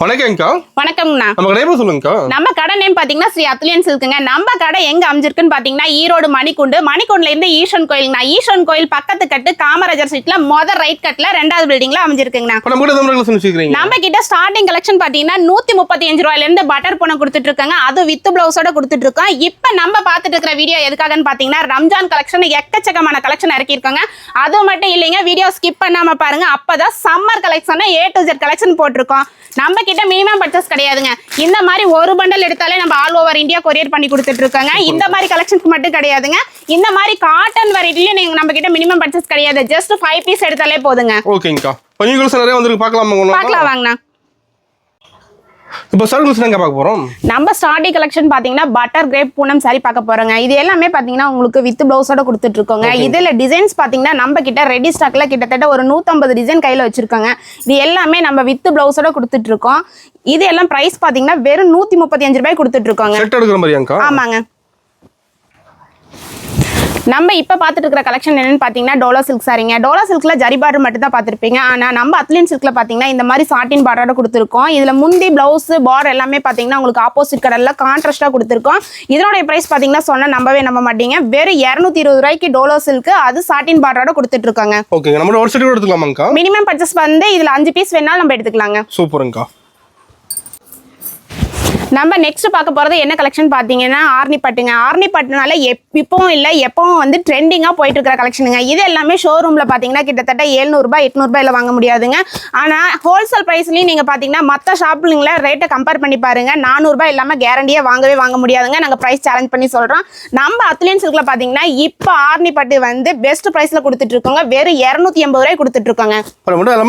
வணக்கம்க்கா. வணக்கம்ண்ணா. நம்ம கடை பேர் சொல்லுங்கக்கா. நம்ம கடை நேம் பாத்தீங்கன்னா ஸ்ரீ அத்துலியன் சில்க்குங்க. நம்ம கடை எங்க அமைஞ்சிருக்குன்னு பாத்தீங்கன்னா ஈரோடு மணிக்குண்டுல இருந்து ஈஸ்வரன் கோயிலுங்கண்ணா. ஈஸ்வரன் கோயில் பக்கத்து கட்டு காமராஜர் ஸ்ட்ரீட்ல ரைட் கட்ல 2வது பில்டிங்ல அமைஞ்சிருக்குங்கண்ணா. நம்ம கிட்ட ஸ்டார்டிங் கலெக்ஷன் பாத்தீங்கன்னா 135 ரூபாயில இருந்து பட்டர் பூனை கொடுத்துட்டு இருக்காங்க. அது வித் பிளவுஸோட கொடுத்துட்டு இருக்கோம். இப்ப நம்ம பாத்துட்டு இருக்கிற வீடியோ எதுக்காகன்னு பாத்தீங்கன்னா ரம்ஜான் கலெக்ஷன் எக்கச்சக்கமான கலெக்ஷன் இறக்கி இருக்காங்க. அது மட்டும் இல்லைங்க, வீடியோ ஸ்கிப் பண்ணாம பாருங்க. அப்பதான் summer collection A to Z collection போட்டிருக்கோம். நம்ம கிட்ட மினிமம் பர்ச்சேஸ் கிடையாதுங்க. இந்த மாதிரி ஒரு பண்டல் எடுத்தாலே நம்ம ஆல் ஓவர் இந்தியா கொரியர் பண்ணி கொடுத்துட்டு இருக்காங்க. இந்த மாதிரி கலெக்ஷனுக்கு மட்டும் கிடையாதுங்க. இந்த மாதிரி காட்டன் வெரைட்டிலயும் நீங்க நம்ம கிட்ட மினிமம் பர்ச்சேஸ் கிடையாது. ஜஸ்ட் 5 பீஸ் எடுத்தாலே போதுங்க. ஓகேங்கக்கா. பனிகள்ஸ் நிறைய வந்திருக்கு, பார்க்கலாம் வாங்கண்ணா. இப்போ சாரி கலெக்ஷன் பார்க்க போறோம். நம்ம ஸ்டார்டிங் கலெக்ஷன் பாத்தீங்கன்னா பட்டர் கிரேப் பூனம் சாரி பார்க்க போறோங்க. இது எல்லாமே பாத்தீங்கன்னா உங்களுக்கு வித் பிளவுஸோட கொடுத்துட்டு இருக்கோங்க. இதுல டிசைன்ஸ் பாத்தீங்கன்னா நம்ம கிட்ட ரெடி ஸ்டாக்ல கிட்டத்தட்ட ஒரு 150 டிசைன் கையில வச்சிருக்காங்க. இது எல்லாமே நம்ம வித் பிளவுஸோட கொடுத்துட்டு இருக்கோம். இது எல்லாம் பிரைஸ் பாத்தீங்கன்னா வெறும் 135 ரூபாய் கொடுத்துட்டு இருக்கோங்க. செட் எடுக்கிற மாதிரியாங்கா? ஆமாங்க. நம்ம இப்ப பாத்துட்டு இருக்கிற கலெக்ஷன் என்னன்னு பாத்தீங்கன்னா டோலா சில்க் சாரிங்க. டோலா சில்க்ல ஜரி பார்டர் மட்டும் தான் பாத்திருப்பீங்க. ஆனா நம்ம அத்லின் சில்க்ல பாத்தீங்கன்னா இந்த மாதிரி சாட்டின் பார்டரோட கொடுத்துருக்கோம். இதுல முந்தி பிளவுஸ் பார்டர் எல்லாமே பாத்தீங்கன்னா உங்களுக்கு ஆப்போசிட் கலர்ல கான்ட்ராஸ்டா கொடுத்துருக்கோம். இதனுடைய பிரைஸ் பாத்தீங்கன்னா சொன்னா நம்ப மாட்டீங்க. வெறும் 220 ரூபாய்க்கு டோலா சில்க் அது சாட்டின் பார்டரோட கொடுத்துட்டு இருக்காங்க. ஓகே, நம்ம ஒரு செட் எடுத்துக்கலாமாங்கா? மினிமம் பர்ச்சேஸ் வந்து இதுல 5 பீஸ் வேணாலும் நம்ம எடுத்துக்கலாங்க. சூப்பர்ங்கா. நம்ம நெக்ஸ்ட் பார்க்க போறது என்ன கலெக்ஷன் பாத்தீங்கன்னா ஆர்னி பட்டுங்க. ஆர்னி பட்டுனால இப்பவும் இல்ல எப்பவும் வந்து ட்ரெண்டிங்கா போயிட்டு இருக்கிற கலெக்ஷனுங்க. இது எல்லாமே ஷோரூம்ல பாத்தீங்கன்னா கிட்டத்தட்ட 700 ரூபாய் 800 ரூபாயில வாங்க முடியாதுங்க. ஆனா ஹோல்சேல் பிரைஸ்லயும் நீங்க பாத்தீங்கன்னா மத்த ஷாப்ல ரேட்டை கம்பேர் பண்ணி பாருங்க. 400 ரூபாய் இல்லாம கேரண்டியா வாங்க முடியாதுங்க. நாங்க பிரைஸ் சேலஞ்ச் பண்ணி சொல்றோம். நம்ம அத்லியன் சில்க்ல பாத்தீங்கன்னா இப்ப ஆர்னி பட்டு வந்து பெஸ்ட் பிரைஸ்ல கொடுத்துட்டு இருக்கோங்க. வெறும் 280 ரூபாய் கொடுத்துட்டு இருக்கோங்க.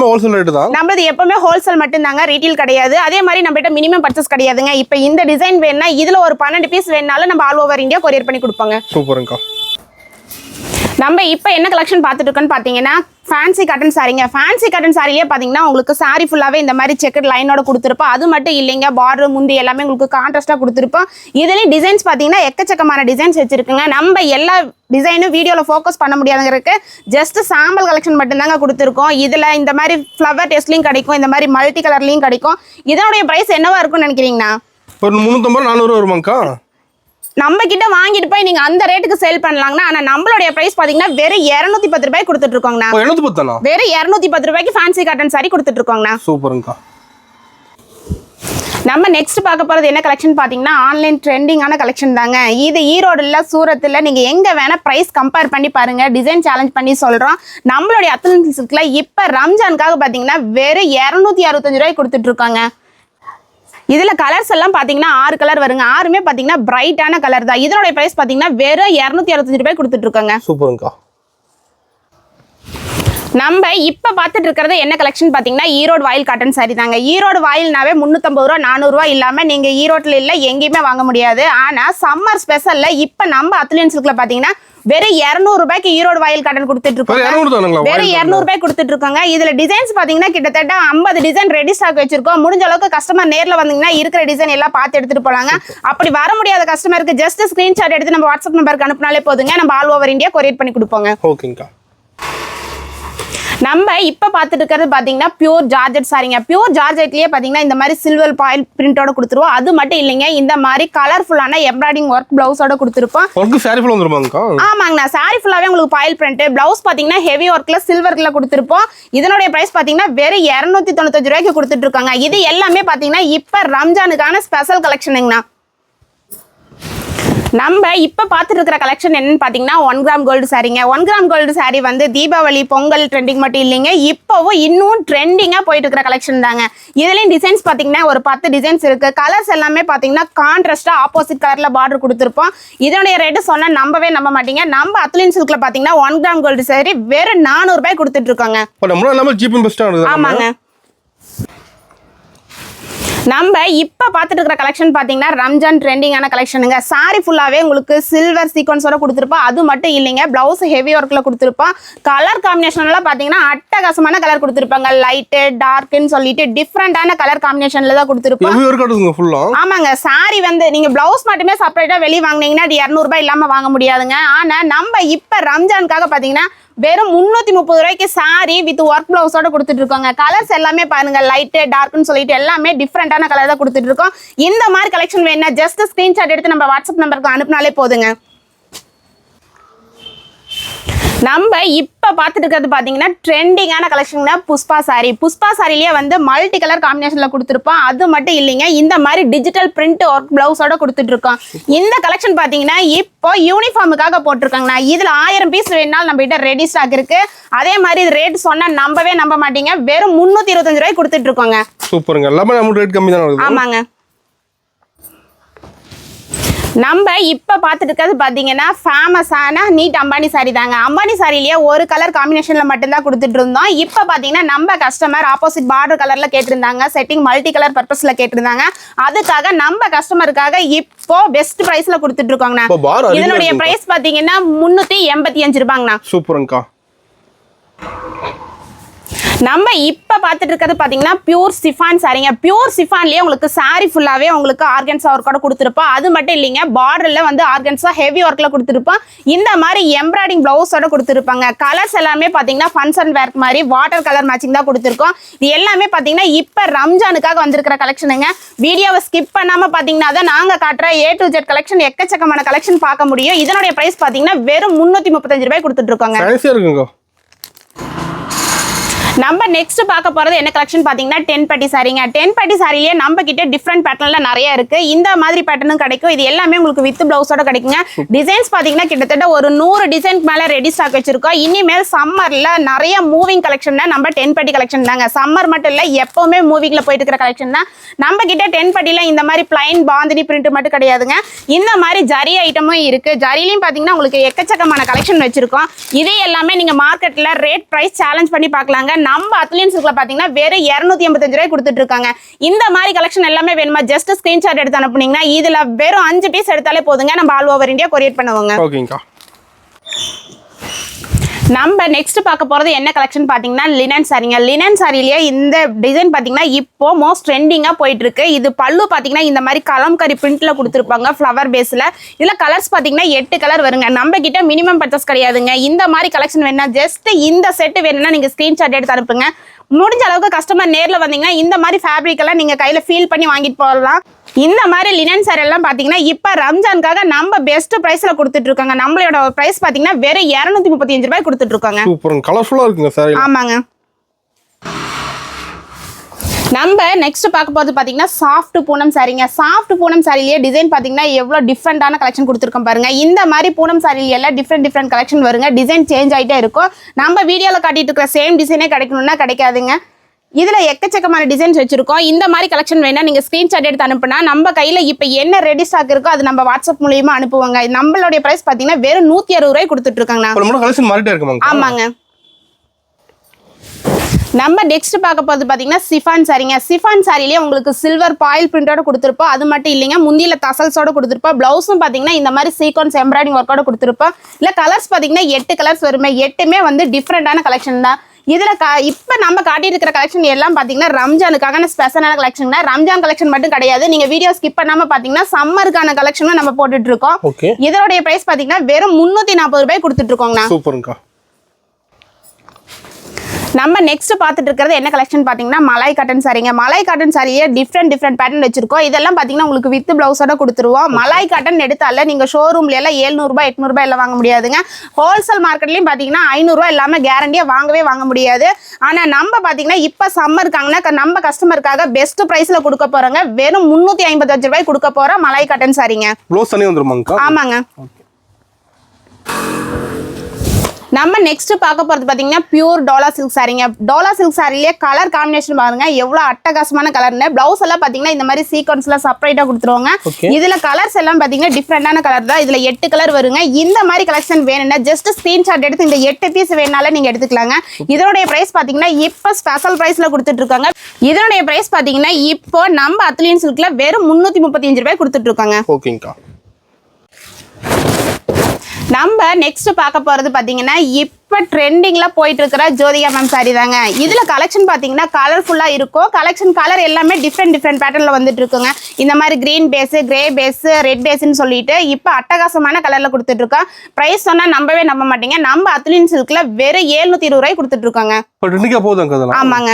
ஹோல்சேல் ரேட் தான். நம்மளது எப்பவுமே ஹோல்சேல் மட்டும் தாங்க, ரீட்டெயில் கிடையாது. அதே மாதிரி நம்ம கிட்ட மினிமம் பர்ச்சேஸ் கிடையாதுங்க. இப்ப இந்த டிசைன் வேணா இதுல ஒரு 12 பீஸ் வேணாலும் நம்ம ஆல் ஓவர் இந்தியா கொரியர் பண்ணி கொடுப்பாங்க. சூப்பர்ங்கா. நம்ம இப்ப என்ன கலெக்ஷன் பார்த்துட்டு இருக்கோம்னு பாத்தீங்கன்னா ஃபேன்சி காட்டன் சாரிங்க. ஃபேன்சி காட்டன் சாரிலேயே பாத்தீங்கன்னா உங்களுக்கு சாரி ஃபுல்லாவே இந்த மாதிரி செக்கட் லைனோட கொடுத்துருப்போம். அது மட்டும் இல்லைங்க, பார்டர் முந்தி எல்லாமே உங்களுக்கு கான்ட்ராஸ்டா கொடுத்துருப்போம். இதுலயும் டிசைன்ஸ் பாத்தீங்கன்னா எக்கச்சக்கமான டிசைன்ஸ் வச்சிருக்குங்க. நம்ம எல்லா டிசைனும் வீடியோல ஃபோக்கஸ் பண்ண முடியாதுங்கிறதுக்கு ஜஸ்ட் சாம்பிள் கலெக்ஷன் மட்டும் தாங்க கொடுத்துருக்கோம். இதுல இந்த மாதிரி ஃப்ளவர் டெஸ்ட்லயும் கிடைக்கும், இந்த மாதிரி மல்டி கலர்லயும் கிடைக்கும். இதனுடைய பிரைஸ் என்னவா இருக்கும்னு நினைக்கிறீங்கன்னா? ஒரு 350 400 வருமாங்கா? நம்ம கிட்ட வாங்கிட்டு போய் நீங்க அந்த ரேட்டுக்கு சேல் பண்ணலாங்கண்ணா. ஆனா நம்மளுடைய பிரைஸ் பாத்தீங்கன்னா வெறும் 210 ரூபாய் கொடுத்துட்டு இருக்கோங்கண்ணா. 210? வெறும் 210 ரூபாய்க்கு ஃபேன்சி காட்டன் சாரி கொடுத்துட்டு இருக்கோங்கண்ணா. சூப்பர்ங்கா. நம்ம நெக்ஸ்ட் பார்க்க போறது என்ன கலெக்ஷன் பாத்தீங்கன்னா ஆன்லைன் ட்ரெண்டிங்கான கலெக்ஷன் தாங்க. இது ஈரோடுல சூரத்துல நீங்க எங்க வேணா பிரைஸ் கம்பேர் பண்ணி பாருங்க. டிசைன் சேலஞ்ச் பண்ணி சொல்றோம். நம்மளுடைய அத்லின் சில்க்ல இப்ப ரம்ஜானுக்காக பாத்தீங்கன்னா வெறும் 265 ரூபாய் கொடுத்துட்டு இருக்காங்க. இதுல கலர்ஸ் எல்லாம் பாத்தீங்கன்னா 6 கலர் வருங்க. 6மே பாத்தீங்கன்னா பிரைட்டான கலர் தான். இதனுடைய பிரைஸ் பாத்தீங்கன்னா வெறும் 265 ரூபாய் கொடுத்துட்டு இருக்காங்க. சூப்பர்ங்கா. நம்ம இப்ப பாத்துட்டு இருக்கிறது என்ன கலெக்ஷன் பாத்தீங்கன்னா ஈரோடு வாயில் காட்டன் சாரி தாங்க. ஈரோடு வாயில்னாவே 350 ரூபா 400 ரூபாய் இல்லாம நீங்க ஈரோட்ல இல்ல எங்கேயுமே வாங்க முடியாது. ஆனா சம்மர் ஸ்பெஷல்ல இப்ப நம்ம அத்லியன் சில்க்ல பாத்தீங்கன்னா வெறும் 200 ரூபாய்க்கு ஈரோடு வாயில் காட்டன் கொடுத்துட்டு இருக்கோம். வெறும் 200 ரூபாய் கொடுத்துட்டு இருக்காங்க. இதுல டிசைன்ஸ் பாத்தீங்கன்னா கிட்டத்தட்ட 50 டிசைன் ரெடி ஸ்டாக் வச்சிருக்கோம். முடிஞ்ச அளவுக்கு கஸ்டமர் நேர்ல வந்தீங்கன்னா இருக்கிற டிசைன் எல்லாம் பார்த்து எடுத்துட்டு போலாங்க. அப்படி வர முடியாத கஸ்டமருக்கு ஜஸ்ட் ஸ்கிரீன்ஷாட் எடுத்து நம்ம வாட்ஸ்அப் நம்பருக்கு அனுப்பினாலே போதுங்க. நம்ம ஆல் ஓவர் இந்தியா கொரியர் பண்ணி கொடுப்போங்க. ஓகேங்கா. நம்ம இப்ப பாத்துட்டு இருக்கிறது பாத்தீங்கன்னா பியூர் ஜார்ஜெட் சாரிங்க. பியூர் ஜார்ஜெட்லயே பாத்தீங்கன்னா இந்த மாதிரி சில்வர் பாயில் பிரிண்டோட கொடுத்துருவோம். அது மட்டும் இல்லைங்க, இந்த மாதிரி கலர்ஃபுல்லான எம்ப்ராய்டிங் ஒர்க் பிளவுஸோட கொடுத்துருப்போம். ஆமாங்கண்ணா, சாரி ஃபுல்லாவே உங்களுக்கு பாயில் பிரிண்ட். பிளவுஸ் பாத்தீங்கன்னா ஹெவி ஒர்க்ல சில்வர்ல கொடுத்துருப்போம். இதனுடைய பிரைஸ் பாத்தீங்கன்னா வெறும் 295 ரூபாய்க்கு கொடுத்துட்டு இருக்காங்க. இது எல்லாமே பாத்தீங்கன்னா இப்ப ரம்ஜானுக்கான ஸ்பெஷல் கலெக்ஷனுங்கண்ணா. நம்ம இப்ப பாத்துட்டு இருக்கிற கலெக்ஷன் என்னன்னு பாத்தீங்கன்னா 1 கிராம் கோல்டு சாரிங்க. 1 கிராம் கோல்டு சாரி வந்து தீபாவளி பொங்கல் ட்ரெண்டிங் மட்டும் இல்லைங்க, இப்பவும் இன்னும் ட்ரெண்டிங்கா போயிட்டு இருக்கிற கலெக்ஷன் தாங்க. இதுலயும் டிசைன்ஸ் பாத்தீங்கன்னா ஒரு 10 டிசைன்ஸ் இருக்கு. கலர்ஸ் எல்லாமே பாத்தீங்கன்னா கான்ட்ராஸ்டா ஆப்போசிட் கலர்ல பார்டர் கொடுத்துருப்போம். இதனுடைய ரேட்டு சொன்னா நம்ப மாட்டீங்க. நம்ம அத்லியன் சில்க்ல பாத்தீங்கன்னா 1 கிராம் கோல்டு சாரி வெறும் 400 ரூபாய் கொடுத்துட்டு இருக்காங்க. ஆமாங்க. நம்ம இப்ப பாத்துட்டு இருக்கிற கலெக்ஷன் பாத்தீங்கன்னா ரம்ஜான் ட்ரெண்டிங்கான கலெக்ஷனுங்க. சாரி ஃபுல்லாவே உங்களுக்கு சில்வர் சீக்வன்ஸோட கொடுத்துருப்போம். அது மட்டும் இல்லைங்க, பிளவுஸ் ஹெவி ஒர்க்ல கொடுத்துருப்போம். கலர் காம்பினேஷன் எல்லாம் பாத்தீங்கன்னா அட்டகாசமான கலர் கொடுத்துருப்பாங்க. லைட்டு டார்க்னு சொல்லிட்டு டிஃப்ரெண்டான கலர் காம்பினேஷன்ல தான் கொடுத்துருப்போம். ஆமாங்க. சாரி வந்து நீங்க பிளவுஸ் மட்டுமே செப்பரேட்டா வெளியே வாங்கினீங்கன்னா அது 200 ரூபாய் இல்லாம வாங்க முடியாதுங்க. ஆனா நம்ம இப்ப ரம்ஜானுக்காக பாத்தீங்கன்னா வெறும் 330 ரூபாய்க்கு சாரி வித் ஒர்க் பிளவுஸோட கொடுத்துட்டு இருக்கோங்க. கலர்ஸ் எல்லாமே பாருங்க, லைட் டார்க்னு சொல்லிட்டு எல்லாமே டிஃப்ரெண்டான கலர் தான் கொடுத்துட்டு இருக்கோம். இந்த மாதிரி கலெக்ஷன் வேணும்னா ஜஸ்ட் ஸ்கிரீன்ஷாட் எடுத்து நம்ம வாட்ஸ்அப் நம்பருக்கு அனுப்புனாலே போதுங்க. நம்ம இப்ப பார்த்துட்டு இருக்கிறது பாத்தீங்கன்னா ட்ரெண்டிங்கான கலெக்ஷன் தான் புஷ்பா சாரி. புஷ்பா சாரிலேயே வந்து மல்டி கலர் காம்பினேஷன்ல கொடுத்துருப்போம். அது மட்டும் இல்லைங்க, இந்த மாதிரி டிஜிட்டல் பிரிண்ட் ஒர்க் பிளவுஸோட கொடுத்துட்டு இருக்கோம். இந்த கலெக்ஷன் பாத்தீங்கன்னா இப்போ யூனிஃபார்முக்காக போட்டிருக்காங்கண்ணா. இதுல 1000 பீஸ் வேணாலும் நம்ம கிட்ட ரெடி ஸ்டாக் இருக்கு. அதே மாதிரி ரேட் சொன்னா நம்ப மாட்டீங்க, வெறும் 325 ரூபாய்க்கு கொடுத்துட்டு இருக்கோங்க. சூப்பருங்க, எல்லாமே நம்ம ரேட் கம்மி தான். ஆமாங்க. நம்ம இப்ப பார்த்துட்டு இருக்கிறது பாத்தீங்கன்னா ஃபேமஸான நீட் அம்பானி சாரி தாங்க. அம்பானி சாரிலேயே ஒரு கலர் காம்பினேஷன்ல மட்டும்தான் கொடுத்துட்டு இருந்தோம். இப்ப பாத்தீங்கன்னா நம்ம கஸ்டமர் ஆப்போசிட் பார்டர் கலர்ல கேட்டிருந்தாங்க, செட்டிங் மல்டி கலர் பர்பஸ்ல கேட்டிருந்தாங்க. அதுக்காக நம்ம கஸ்டமருக்காக இப்போ பெஸ்ட் பிரைஸ்ல கொடுத்துட்டு இருக்கோங்கண்ணா. இதனுடைய பிரைஸ் பாத்தீங்கன்னா 385 ரூபாங்கண்ணா. சூப்பருங்கக்கா. நம்ம இப்ப பார்த்துட்டு இருக்கிறது பாத்தீங்கன்னா பியூர் சிஃபான் சாரிங்க. பியூர் சிஃபான்லயே உங்களுக்கு சாரி ஃபுல்லாவே உங்களுக்கு ஆர்கன்ஸா ஒர்க்கோட கொடுத்துருப்போம். அது மட்டும் இல்லைங்க, பார்டர்ல வந்து ஆர்கன்ஸா ஹெவி ஒர்க்ல கொடுத்துருப்போம். இந்த மாதிரி எம்ப்ராய்டிங் பிளவுஸோட கொடுத்துருப்பாங்க. கலர்ஸ் எல்லாமே பாத்தீங்கன்னா ஃபங்க்ஷன் வேர் மாதிரி வாட்டர் கலர் மேட்சிங் தான் கொடுத்துருக்கோம். இது எல்லாமே பாத்தீங்கன்னா இப்ப ரம்ஜானுக்காக வந்திருக்கிற கலெக்ஷனுங்க. வீடியோவை ஸ்கிப் பண்ணாம பாத்தீங்கன்னா தான் நாங்க காட்டுற A to Z கலெக்ஷன் எக்கச்சக்கமான கலெக்ஷன் பார்க்க முடியும். இதனுடைய பிரைஸ் பாத்தீங்கன்னா வெறும் 335 ரூபாய் கொடுத்துட்டு இருக்கோங்க. நம்ம நெக்ஸ்ட் பார்க்க போறது என்ன கலெக்ஷன் பாத்தீங்கன்னா 10 பட்டி சாரிங்க. 10 பட்டி சாரிலேயே நம்ம கிட்ட டிஃப்ரெண்ட் பேட்டர்ன்ல நிறைய இருக்கு. இந்த மாதிரி பேட்டர்னும் கிடைக்கும். இது எல்லாமே உங்களுக்கு வித் பிளவுஸோட கிடைக்குங்க. டிசைன்ஸ் பாத்தீங்கன்னா கிட்டத்தட்ட ஒரு 100 டிசைனுக்கு மேல ரெடி ஸ்டாக் வச்சிருக்கோம். இனிமேல் சம்மர்ல நிறைய மூவிங் கலெக்ஷன் நம்ம 10 பட்டி கலெக்ஷன் தாங்க. சம்மர் மட்டும் இல்ல, எப்பவுமே மூவிங்ல போயிட்டு இருக்கிற கலெக்ஷன் தான். நம்ம கிட்ட 10 பட்டில இந்த மாதிரி பிளைன் பாந்தினி பிரிண்ட் மட்டும் கிடையாதுங்க, இந்த மாதிரி ஜரி ஐட்டமும் இருக்கு. ஜரிலையும் பாத்தீங்கன்னா உங்களுக்கு எக்கச்சக்கமான கலெக்ஷன் வச்சிருக்கோம். இதே எல்லாமே நீங்க மார்க்கெட்ல ரேட் பிரைஸ் சேலஞ்ச் பண்ணி பார்க்கலாங்க. நம்ம அத்லியன்ஸ்ல பாத்தீங்கன்னா வேற 285 ரூபாய் கொடுத்துட்டு இருக்காங்க. இந்த மாதிரி கலெக்ஷன் எல்லாமே வேணுமா ஜஸ்ட் ஸ்கிரீன்ஷாட் எடுத்து அனுப்புனீங்கன்னா இதுல வெறும் 5 பீஸ் எடுத்தாலே போதுங்க, நம்ம ஆல் ஓவர் இந்தியா கொரியர் பண்ணுவோங்க. ஓகேங்கா. நம்ம நெக்ஸ்ட் பார்க்க போறது என்ன கலெக்ஷன் பாத்தீங்கன்னா லினன் சாரிங்க. லினன் சாரிலேயே இந்த டிசைன் பாத்தீங்கன்னா இப்போ மோஸ்ட் ட்ரெண்டிங்கா போயிட்டு இருக்கு. இது பல்லு பாத்தீங்கன்னா இந்த மாதிரி கலம்கரி பிரிண்ட்ல கொடுத்துருப்பாங்க ஃபிளவர் பேஸ்ல. இதுல கலர்ஸ் பாத்தீங்கன்னா 8 கலர் வருங்க. நம்ம கிட்ட மினிமம் பர்ச்சேஸ் கிடையாதுங்க. இந்த மாதிரி கலெக்ஷன் வேணும்னா ஜஸ்ட் இந்த செட் வேணும்னா நீங்க ஸ்கிரீன்ஷாட் எடுத்து அனுப்புங்க. முடிஞ்ச அளவுக்கு கஸ்டமர் நேர்ல வந்தீங்கன்னா இந்த மாதிரி ஃபேப்ரிக் எல்லாம் நீங்க கையில ஃபீல் பண்ணி வாங்கிட்டு போகலாம். இந்த மாதிரி லினன் சாரி எல்லாம் பாத்தீங்கன்னா இப்ப ரம்ஜானுக்காக நம்ம பெஸ்ட் பிரைஸ்ல கொடுத்துட்டு இருக்காங்க. நம்மளோட பிரைஸ் பாத்தீங்கன்னா வெறும் 235 ரூபாய் கொடுத்துட்டு இருக்காங்க. சூப்பர், கலர்ஃபுல்லா இருக்குங்க சாரி. ஆமாங்க. நம்ம நெக்ஸ்ட் பார்க்க போறது பாத்தீங்கன்னா சாஃப்ட் பூனம் சாரிங்க. சாஃப்ட் பூனம் சாரிலேயே டிசைன் பாத்தீங்கன்னா எவ்வளவு டிஃப்ரெண்டான கலெக்ஷன் கொடுத்துருக்கோம் பாருங்க. இந்த மாதிரி பூனம் சாரில எல்லாம் டிஃப்ரெண்ட் கலெக்ஷன் வருங்க. டிசைன் சேஞ்ச் ஆயிட்டே இருக்கும். நம்ம வீடியோல காட்டிட்டு இருக்கிற சேம் டிசைனே கிடைக்கணும்னா கிடைக்காதுங்க. இதுல எக்கச்சக்கமான டிசைன்ஸ் வச்சிருக்கோம். இந்த மாதிரி கலெக்ஷன் வேணா நீங்க ஸ்கிரீன்ஷாட் எடுத்து அனுப்புனா நம்ம கையில இப்ப என்ன ரெடி ஸ்டாக் இருக்கோ அது நம்ம வாட்ஸ்அப் மூலியமா அனுப்புவாங்க. நம்மளுடைய பிரைஸ் பாத்தீங்கன்னா வெறும் 160 ரூபாய் கொடுத்துட்டு இருக்காங்க. ஆமாங்க. நம்ம நெக்ஸ்ட் பார்க்க போறது பாத்தீங்கன்னா சிஃபான் சாரிங்க. சிஃபான் சாரிலேயே உங்களுக்கு சில்வர் பாயில் பிரிண்டோட கொடுத்துருப்போம். அது மட்டும் இல்லைங்க, முந்தியில தசல்ஸோட கொடுத்துருப்போம். பிளவுஸும் பாத்தீங்கன்னா இந்த மாதிரி சீக்வன்ஸ் எம்ப்ராய்டிங் ஒர்க்கோட கொடுத்துருப்போம். இல்ல கலர்ஸ் பாத்தீங்கன்னா 8 கலர்ஸ் வருமே. 8மே வந்து டிஃப்ரெண்டான கலெக்ஷன் தான். இதுல இப்ப நம்ம காட்டிட்டு இருக்கிற கலெக்ஷன் எல்லாம் பாத்தீங்கன்னா ரம்ஜானுக்கான ஸ்பெஷலான கலெக்ஷன் தான். ரம்ஜான் கலெக்ஷன் மட்டும் கிடையாது, நீங்க வீடியோ ஸ்கிப் பண்ணாம பாத்தீங்கன்னா சம்மருக்கான கலெக்ஷனும் நம்ம போட்டுட்டு இருக்கோம். இதோடைய பிரைஸ் பாத்தீங்கன்னா வெறும் 340 ரூபாய் கொடுத்துட்டு இருக்கோங்கண்ணா. சூப்பர்ங்கா. நம்ம நெக்ஸ்ட் பார்த்துட்டு இருக்கிறது என்ன கலெக்ஷன் பாத்தீங்கன்னா மலாய் காட்டன் சாரிங்க. மலாய் காட்டன் சாரியே டிஃப்ரெண்ட் பேட்டர்ன் வச்சிருக்கோம். இதெல்லாம் பாத்தீங்கன்னா உங்களுக்கு வித் பிளவுஸோட கொடுத்துருவோம். மலாய் காட்டன் எடுத்தால நீங்க ஷோரூம்ல எல்லாம் 700 ரூபாய் 800 ரூபாய் எல்லாம் வாங்க முடியாதுங்க. ஹோல்சேல் மார்க்கெட்லயும் பாத்தீங்கன்னா 500 ரூபாய் இல்லாம கேரண்டியா வாங்க முடியாது. ஆனா நம்ம பாத்தீங்கன்னா இப்ப சம்மருக்காங்கன்னா நம்ம கஸ்டமருக்காக பெஸ்ட் பிரைஸ்ல கொடுக்க போறோங்க. வெறும் 355 ரூபாய் கொடுக்க போற மலாய் காட்டன் சாரிங்க. ஆமாங்க. நம்ம நெக்ஸ்ட் பார்க்க போறது பாத்தீங்கன்னா பியூர் டோலா சில்க் சாரிங்க. டோலா சில்க் சாரிலேயே கலர் காம்பினேஷன் பாருங்க எவ்வளவு அட்டகாசமான கலர்னு. பிளவுஸ் எல்லாம் பாத்தீங்கன்னா இந்த மாதிரி சீக்வன்ஸ்ல செப்பரேட்டா கொடுத்துருவாங்க. இதுல கலர்ஸ் எல்லாம் பாத்தீங்கன்னா டிஃப்ரெண்டான கலர் தான். இதுல 8 கலர் வருங்க. இந்த மாதிரி கலெக்ஷன் வேணும்னா ஜஸ்ட் ஸ்கிரீன்ஷாட் எடுத்து இந்த 8 பீஸ் வேணாலும் நீங்க எடுத்துக்கலாங்க. இதோடைய பிரைஸ் பாத்தீங்கன்னா இப்ப ஸ்பெஷல் பிரைஸ்ல கொடுத்துட்டு இருக்காங்க. இதோடைய பிரைஸ் பாத்தீங்கன்னா இப்போ நம்ம அத்லியன் சில்க்ல வெறும் 335 ரூபாய் கொடுத்துட்டு இருக்காங்க. நம்ம நெக்ஸ்ட் பார்க்க போறது பாத்தீங்கன்னா இப்ப ட்ரெண்டிங்ல போயிட்டு இருக்கிற ஜோதிகா மேம் சாரி தாங்க. இதுல கலெக்ஷன் பாத்தீங்கன்னா கலர்ஃபுல்லா இருக்கும். கலர் எல்லாமே டிஃப்ரெண்ட் பேட்டர்ன்ல வந்துட்டு இருக்குங்க. இந்த மாதிரி green base, grey base, red பேஸ்ன்னு சொல்லிட்டு இப்ப அட்டகாசமான கலர்ல கொடுத்துட்டு இருக்கோம். பிரைஸ் சொன்னா நம்ப மாட்டீங்க. நம்ம அத்லின் சில்க்ல வெறும் 720 ரூபாய் கொடுத்துட்டு இருக்கோங்க. ஆமாங்க.